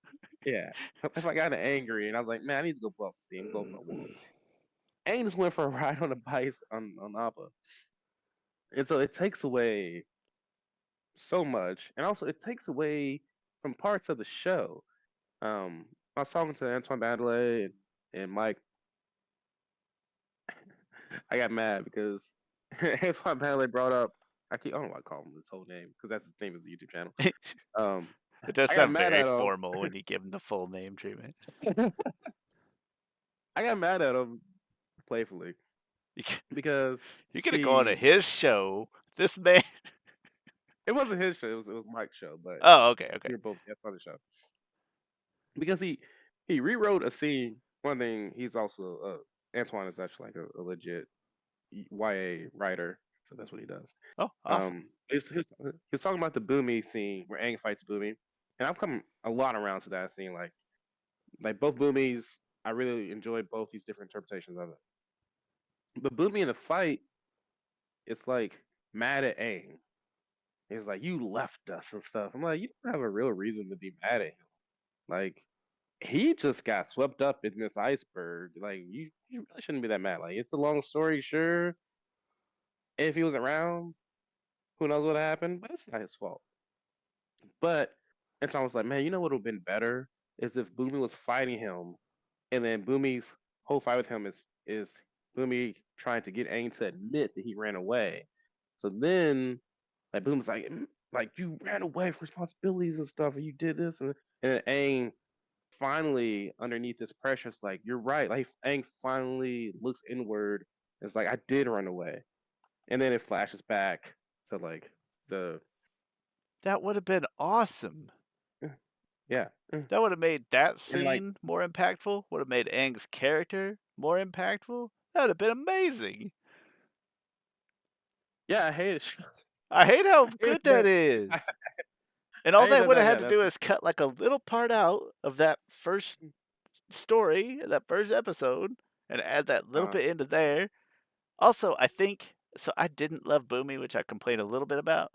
yeah. If I got angry and I was like, "Man, I need to go blow off some steam. Go for a walk." Aang just went for a ride on a bike on Appa. And so it takes away so much, and also it takes away from parts of the show. I was talking to Antoine Baddeley and Mike. I got mad because Antoine Baddeley brought up. I don't know why I call him his whole name because that's his name is YouTube channel. It Um, does I got sound mad very at him. formal when you give him the full name treatment. I got mad at him playfully You, because you're gonna go on to he. his show. This man. It wasn't his show. It was Mike's show, but Oh, okay, okay. we were both guests on the show because he rewrote a scene. One thing he's also Antoine is actually like a legit YA writer, so that's what he does. Oh, awesome. He was talking about the Boomy scene where Aang fights Boomy, and I've come a lot around to that scene. Like both Boomies, I really enjoy both these different interpretations of it. But Boomy in the fight, it's like mad at Aang. He's like, "You left us and stuff." I'm like, "You don't have a real reason to be mad at him. Like, he just got swept up in this iceberg. Like, you really shouldn't be that mad. Like, it's a long story, sure. If he was around, who knows what happened? But it's not his fault." But and so I was like, "Man, you know what would have been better is if Boomy was fighting him, and then Boomy's whole fight with him is Boomy trying to get Aang to admit that he ran away. So then, like Boom's like, like you ran away from responsibilities and stuff, and you did this, and Aang finally underneath this pressure, it's like you're right. Like Aang finally looks inward. It's like I did run away, and then it flashes back to like the That would have been awesome. yeah, That would have made that and like scene more impactful, would have made Aang's character more impactful. That would have been amazing. yeah, I hate it. I hate how I hate good that that. I, is. And I all hate they that. would have had Yeah, to that's do is cut like a little part out of that first story, that first episode, and add that little uh, bit into there. Also, I think so I didn't love Boomy, which I complained a little bit about.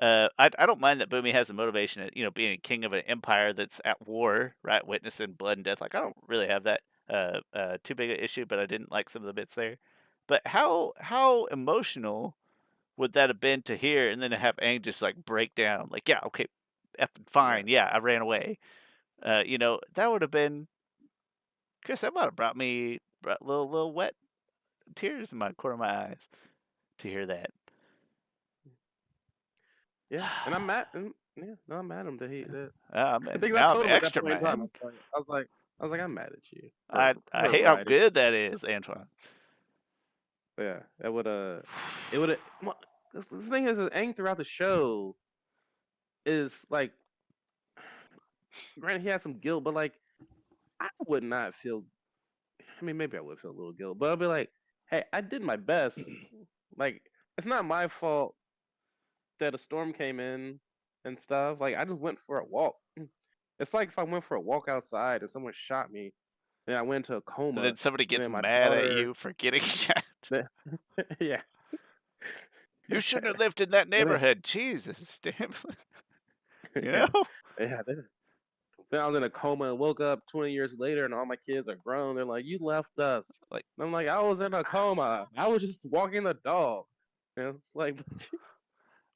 I don't mind that Boomy has the motivation of, being a king of an empire that's at war, right? Witnessing blood and death. Like, I don't really have that too big an issue, but I didn't like some of the bits there. But how emotional would that have been to hear, and then to have Aang just like break down, like, yeah, okay, effing yeah. fine, yeah, I ran away. That would have been Chris. That might have brought little wet tears in my corner of my eyes to hear that. Yeah, and I'm mad. Yeah, no, I'm mad at him that he that Man, because I now I'm told him at that extra point in time, mad. I'm mad at you I for hate how writing. good that is, Antoine. Yeah, that would it would have. The thing is, Aang throughout the show is like, granted he has some guilt, but like I would not feel. I mean, maybe I would feel a little guilt, but I'll be like, hey, I did my best. Like, it's not my fault that a storm came in and stuff. Like, I just went for a walk. It's like if I went for a walk outside and someone shot me, and I went into a And then coma, somebody and gets then my mad at daughter, you for getting shot. yeah, You shouldn't have lived in that and then, neighborhood. Jesus, damn. You yeah, know? yeah. Then I was in a coma and woke up 20 years later, and all my kids are grown. They're like, "You left us." Like, And I'm like, "I was in a coma. I was just walking the dog." And it's like,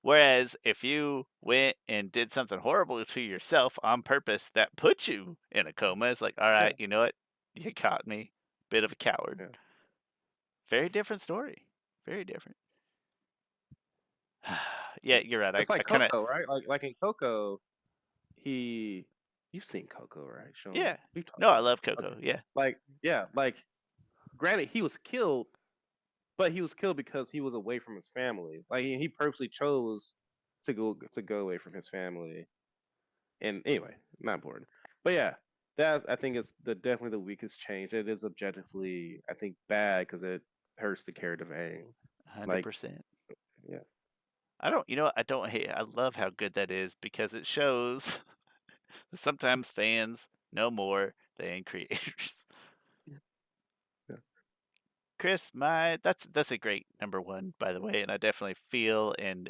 whereas if you went and did something horrible to yourself on purpose that put you in a coma, it's like, all yeah, right, you know what? You caught me. Bit of a coward. yeah. Very different story. Very different. Yeah, you're right. It's I like kind of, Coco, right? Like in Coco, he, you've seen Coco, right, Sean? yeah. We've talked No, I about love it. Okay. Coco. Yeah. Like, yeah, like, granted, he was killed, but he was killed because he was away from his family. Like, he purposely chose to go away from his family. And anyway, not important. But yeah, that I think is definitely the weakest change. It is objectively, I think, bad because it hurts the character of Aang. Like, 100%. yeah, I don't, you know what? I don't hate, I love how good that is because it shows that sometimes fans know more than creators. yeah. Chris, that's a great number one, by the way, and I definitely feel and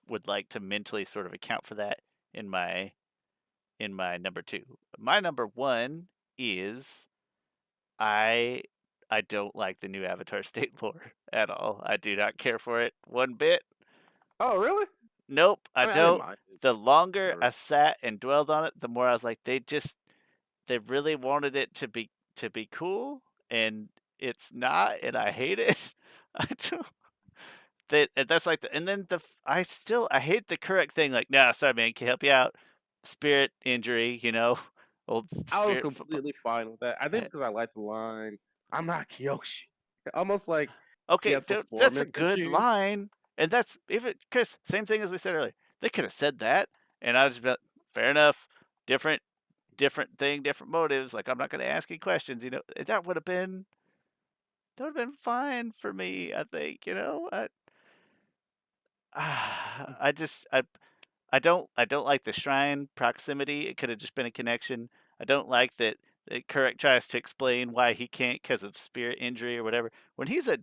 would like to mentally sort of account for that in my number two. My number one is I I don't like the new Avatar state lore at all. I do not care for it one bit. Oh, really? Nope, I I mean, I didn't don't. mind it. The longer Whatever. I sat and dwelled on it, the more I was like, they really wanted it to be cool, and it's not, and I hate it. I don't. That's like and then I hate the correct thing. Like, nah, sorry, man, can't help you out. Spirit injury, old I was spirit football. completely fine with that. I think Uh, because I like the line, "I'm not Kyoshi." Almost like he Okay, has dude, that's a performance good issues. line, and that's even Chris. Same thing as we said earlier. They could have said that, and I just be like, fair enough. Different, different thing, different motives. Like, I'm not going to ask any questions. That would have been fine for me. I think. I just I don't like the shrine proximity. It could have just been a connection. I don't like that Kirk tries to explain why he can't because of spirit injury or whatever. When he's a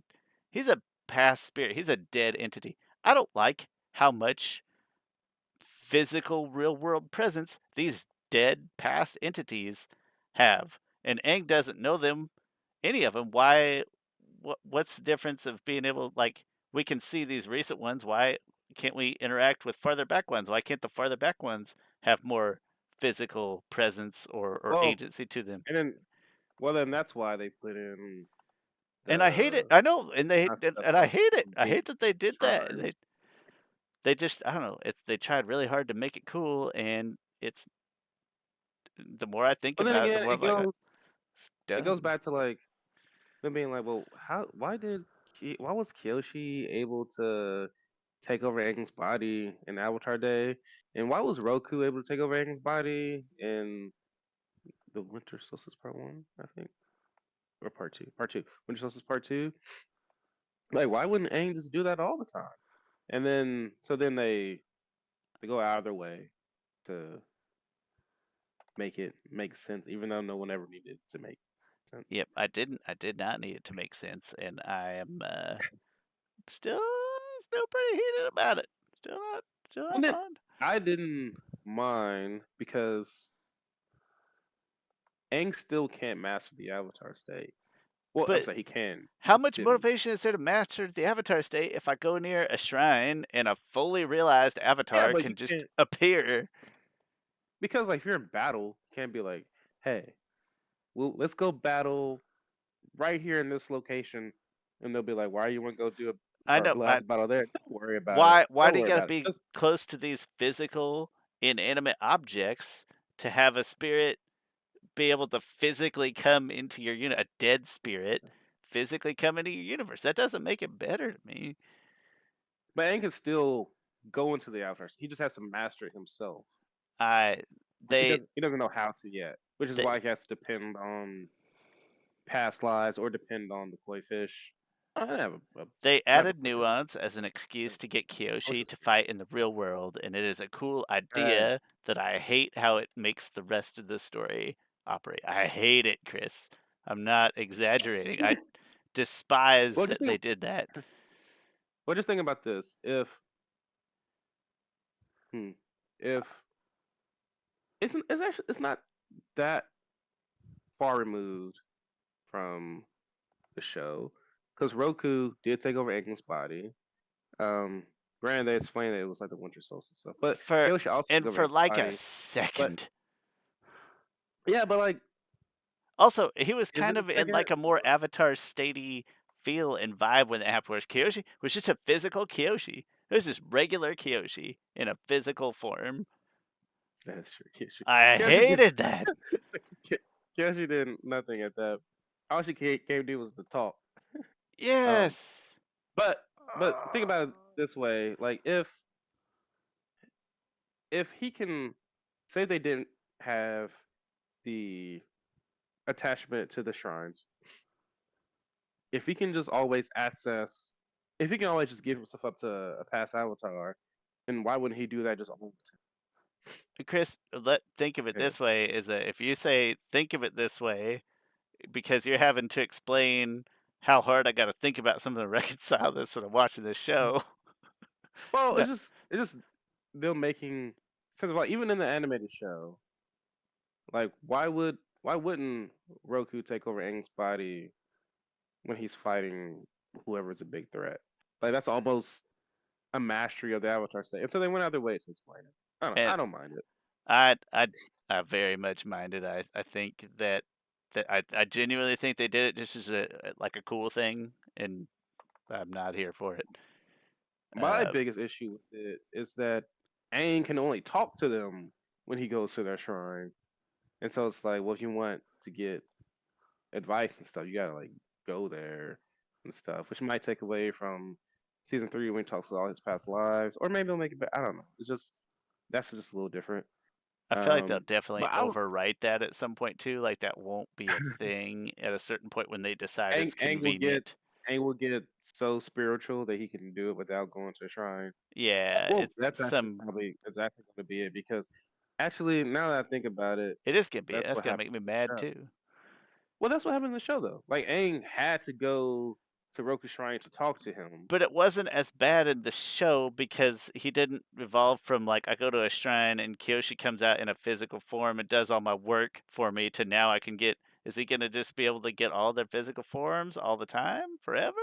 past spirit, he's a dead entity. I don't like how much physical real world presence these dead past entities have. And Aang doesn't know them, any of them. Why? What's the difference of being able, like, we can see these recent ones? Why can't we interact with farther back ones? Why can't the farther back ones have more physical presence or Well, agency to them? and then well then that's why they put in And I hate it. the I know, and concept and I of hate it. I being hate that they did that. shrines. They just, I don't know. It's, they tried really hard to make it cool, and it's, the more I think But then about it, the again, more I'm like, it's it goes dumb. back to like them being like, well, why was Kyoshi able to take over Aang's body in Avatar Day, and why was Roku able to take over Aang's body in the Winter Solstice Part One, I think, or Part Two, Winter Solstice Part Two? Like, why wouldn't Aang just do that all the time? And then so then they go out of their way to make it make sense, even though no one ever needed to make sense. Yep, I did not need it to make sense, and I am still still pretty heated about it. Still And not then fun. I didn't mind because Aang still can't master the Avatar state. Well, I'm But sorry, he can. He how just much didn't. motivation is there to master the avatar state if I go near a shrine and a fully realized Yeah, avatar but you can just can't appear? because like if you're in battle, you can't be like, hey, well, let's go battle right here in this location, and they'll be like, why you want to go do I our know. last battle there? Don't worry about it. Why Don't do you worry gotta about it. be Just close to these physical, inanimate objects to have a spirit be able to physically come into your unit, a dead spirit physically come into your universe? That doesn't make it better to me. but Aang can still go into the Avatar. He just has to master it himself, I which they he doesn't know how to yet. Which is they why he has to depend on past lives or depend on the koi fish. I have they not the added koi fish, nuance as an excuse to get what's Kyoshi the to spirit? fight in the real world, and it is a cool Uh, idea that I hate how it makes the rest of the story operate. I hate it, Chris. I'm not exaggerating. I despise well, just that think. they did that. Well, just think about this. Hmm, if it's actually it's not that far removed from the show, because Roku did take over Aang's body. Um, Granted, they explained that it was like the Winter Solstice stuff, but For Kyoshi also took and over for Aang's like a body. But second. yeah, but like, Also, he was is kind it a of in second? like a more Avatar statey feel and vibe when it happened, whereas Kyoshi was just a physical Kyoshi. It was just regular Kyoshi in a physical form. That's true. Kyoshi, I Kyoshi did. hated that. Kyoshi did nothing at that. All she came to do was to talk. Um, Yes. but think about it this way: like if he can say they didn't have the attachment to the shrines, if he can just always access, if he can always just give himself up to a past avatar, then why wouldn't he do that just all the Chris, let think of it time? this way, is that if you say think of it this way because you're having to explain how hard I got to think about something to reconcile this when I'm watching this Yeah. show. Well, No, it's just them making sense of like even in the animated show, like why wouldn't Roku take over Aang's body when he's fighting whoever's a big threat? Like that's almost a mastery of the Avatar state. And so they went out of their way to explain it. and I don't mind it. I I I very much minded. I think that I genuinely think they did it just as like a cool thing, and I'm not here for it. My Uh, biggest issue with it is that Aang can only talk to them when he goes to their shrine. And so it's like, well, if you want to get advice and stuff, you gotta like go there and stuff, which might take away from season three when he talks about all his past lives, or maybe it'll make it better. I don't know. It's just that's just a little different. I feel like they'll But definitely I overwrite that at some point too. Like that won't be a thing at a certain point when they decide Aang, it's Aang will get convenient. Aang will get so spiritual that he can do it without going to a shrine. Yeah, Well, it's that's actually some probably exactly going to be it because actually, now that I think about it, it is gonna be that's that's what gonna happened make me in the mad show. too. Well, that's what happened in the show though. Like Aang had to go to Roku's shrine to talk to him. But it wasn't as bad in the show because he didn't evolve from, like, I go to a shrine and Kyoshi comes out in a physical form and does all my work for me to now I can get is he gonna just be able to get all their physical forms all the time? Forever?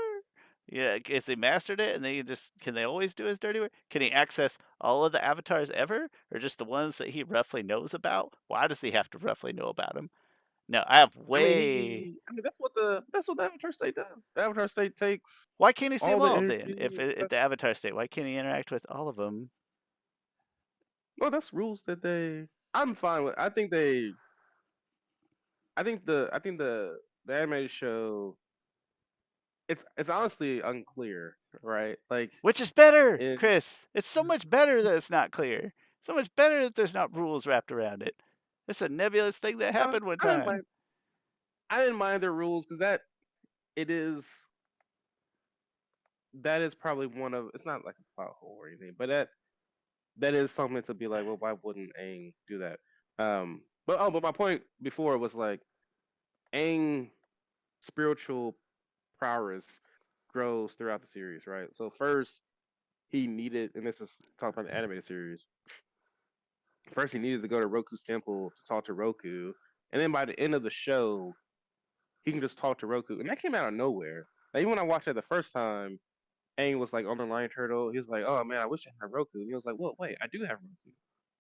Yeah, is he mastered it and then you just can they always do his dirty work? Can he access all of the avatars ever? Or just the ones that he roughly knows about? Why does he have to roughly know about them? No, I have way I mean that's what the Avatar state does. The Avatar state takes why can't he see all them the all then? energy. If the avatar state, why can't he interact with all of them? Well, that's rules that they. I'm fine with. I think the animated show. It's honestly unclear, right? Like Which is better, it. Chris. It's so much better that it's not clear. So much better that there's not rules wrapped around it. It's a nebulous thing that happened one I didn't time. mind. I didn't mind the rules because it is that is probably one of. It's not like a plot hole or anything, but that is something to be like. Well, why wouldn't Aang do that? But my point before was like Aang spiritual prowess grows throughout the series, right? So first he needed, and this is talking about the animated series. First, he needed to go to Roku's temple to talk to Roku, and then by the end of the show, he can just talk to Roku, and that came out of nowhere. Like, even when I watched it the first time, Aang was like on the lion turtle. He was like, "Oh man, I wish I had Roku." And he was like, "Well, wait, I do have Roku."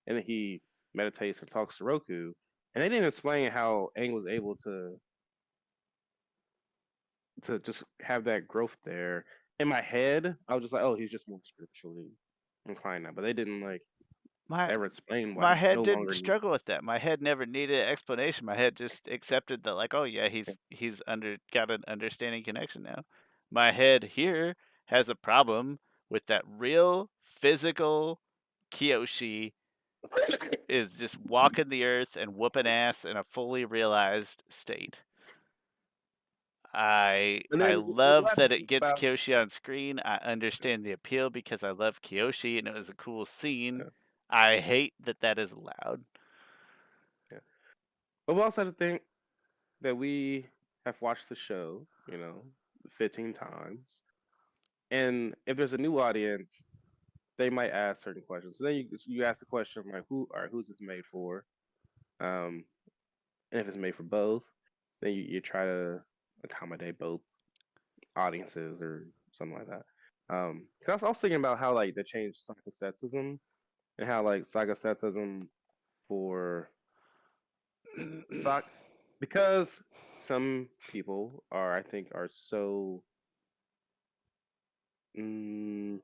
And then he meditates and talks to Roku, and they didn't explain how Aang was able to just have that growth there. In my head, I was just like, "Oh, he's just more spiritually inclined now," but they didn't like My ever explain why my he no head didn't longer needs. struggle with that. My head never needed an explanation. My head just accepted that, like, oh yeah, he's under got an understanding connection now. My head here has a problem with that real physical Kyoshi is just walking the earth and whooping ass in a fully realized state. And I then what love I that it think gets about, Kyoshi on screen. I understand the appeal because I love Kyoshi and it was a cool scene. yeah, I hate that that is allowed. yeah. But we also have to think that we have watched the show, 15 times, and if there's a new audience, they might ask certain questions. So then you ask the question like, who's this made for? Um, and if it's made for both, then you try to accommodate both audiences or something like that. 'Cause I was thinking about how like they changed psychosexism and how like psychosexism for sock because some people are I think are so mm,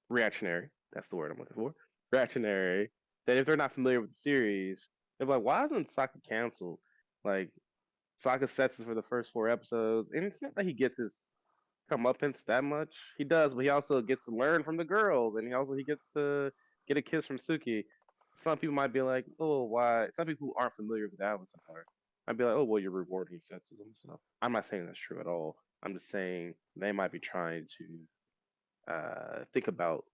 reactionary. That's the word I'm looking for. Reactionary. That if they're not familiar with the series, they're like, why isn't Sokka canceled? Like Sokka sets it for the first 4 episodes, and it's not that he gets his comeuppance that much. He does, but he also gets to learn from the girls, and he gets to get a kiss from Suki. Some people might be like, "Oh, why?" Some people who aren't familiar with Avatar might be like, "Oh, well, you're rewarding sexism and stuff." I'm not saying that's true at all. I'm just saying they might be trying to think about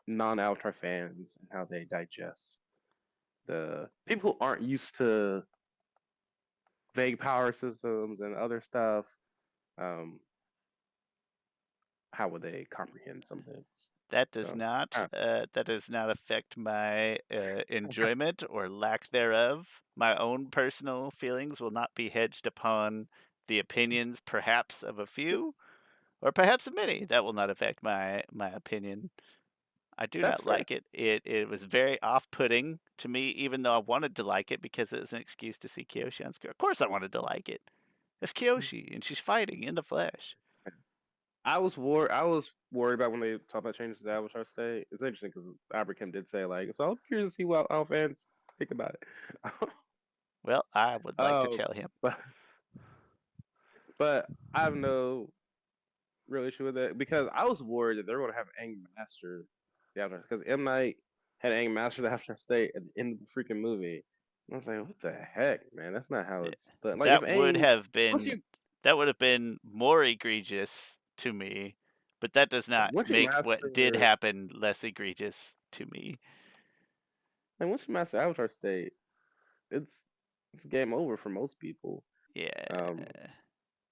non-Avatar fans and how they digest the people who aren't used to vague power systems and other stuff. Um, how would they comprehend some things? So, uh, That does not affect my enjoyment or lack thereof. My own personal feelings will not be hedged upon the opinions, perhaps of a few, or perhaps of many. That will not affect my opinion. I do that's not fair. like it. It was very off-putting to me, even though I wanted to like it because it was an excuse to see Kyoshi on screen. Of course, I wanted to like it. It's Kyoshi, and she's fighting in the flesh. I was worried about when they talk about changes to the Avatar state. It's interesting because Albert Kim did say like, so I'm curious to see what our fans think about it. Well, I would like to um, tell him. but I have no real issue with it because I was worried that they're going to have Aang master the Avatar because M Night had Aang master the Avatar state at the end of the freaking movie. And I was like, what the heck, man? That's not how Eh, it's. But like, if That would Aang, have once been you, That would have been more egregious to me, but that does not Once you make what did master, happen less egregious to me. once you master Avatar State, it's it's game over for most people. Yeah. Um,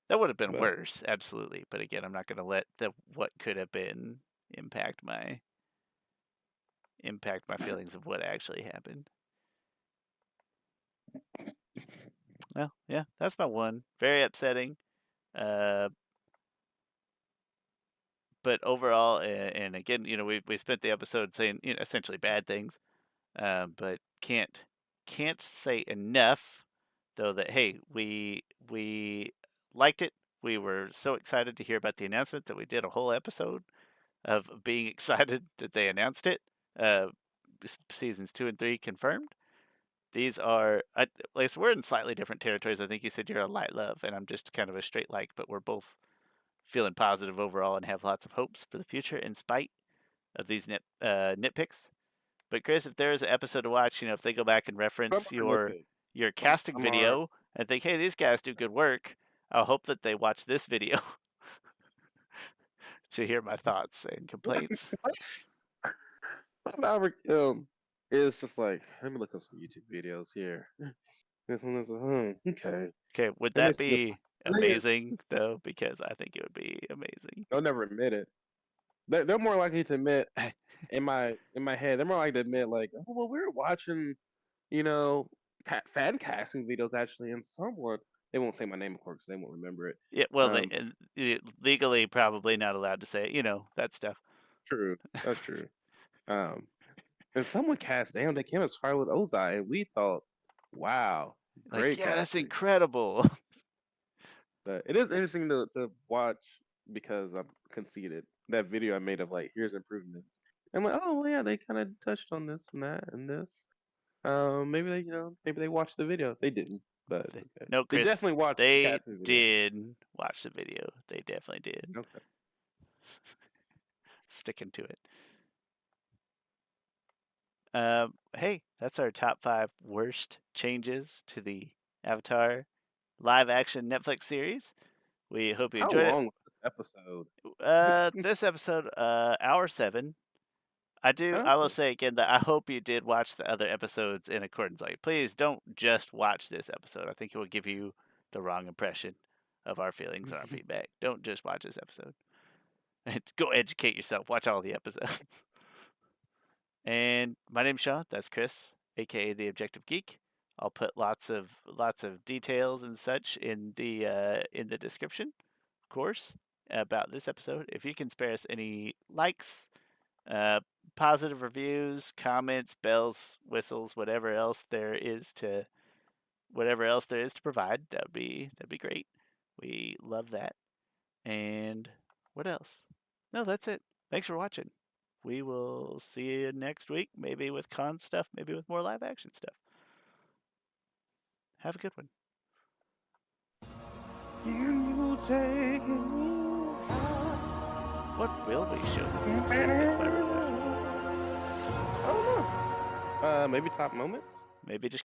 That would have been but worse, absolutely. But again, I'm not gonna let the what could have been impact my feelings of what actually happened. Well, yeah, that's my one. Very upsetting. Uh, but overall, and again, we spent the episode saying essentially bad things, but can't say enough though that hey, we liked it. We were so excited to hear about the announcement that we did a whole episode of being excited that they announced it. Uh, seasons 2 and 3 confirmed. These are, at least we're in slightly different territories. I think you said you're a light love, and I'm just kind of a straight like, but we're both feeling positive overall and have lots of hopes for the future in spite of these nitpicks. But Chris, if there is an episode to watch, if they go back and I'm reference not gonna nitpick. your casting I'm alright. video and think, hey, these guys do good work, I'll hope that they watch this video to hear my thoughts and complaints. It's just like, let me look up some YouTube videos here. This one is, okay. Okay, would Let me that see. be The thing is, amazing though? Because I think it would be amazing. they'll never admit it. They're more likely to admit in my head. They're more likely to admit like, oh well, we were watching, you know, fan casting videos actually, and someone they won't say my name of course 'cause they won't remember it. Yeah, well, Um, legally probably not allowed to say, that stuff. true, that's true. Um, and someone cast Damn They Came as Scarlet Ozai, and we thought, wow, Like, great yeah, that's casting. incredible. But it is interesting to watch because I'm conceited. That video I made of like here's improvements. I'm like, oh well, yeah, they kind of touched on this and that and this. Maybe they, maybe they watched the video. They didn't, but it's okay. No, They Chris, definitely watched the they casting video. did watch the video. They definitely did. Okay. Sticking to it. Hey, that's our top 5 worst changes to the Avatar live action Netflix series. We hope you How enjoyed it. long was this episode? This episode, hour 7. Oh, I will okay. say again that I hope you did watch the other episodes in accordance. Like, please don't just watch this episode. I think it will give you the wrong impression of our feelings and our feedback. Don't just watch this episode. Go educate yourself. Watch all the episodes. And my name's Shawn. That's Chris, aka the Objective Geek. I'll put lots of details and such in the description, of course, about this episode. If you can spare us any likes, uh, positive reviews, comments, bells, whistles, whatever else there is to provide, that'd be great. We love that. And what else? No, that's it. Thanks for watching. We will see you next week, maybe with con stuff, maybe with more live action stuff. Have a good one. You taking What will we show the me kids? That's my real question. I don't know. Maybe top moments. Maybe just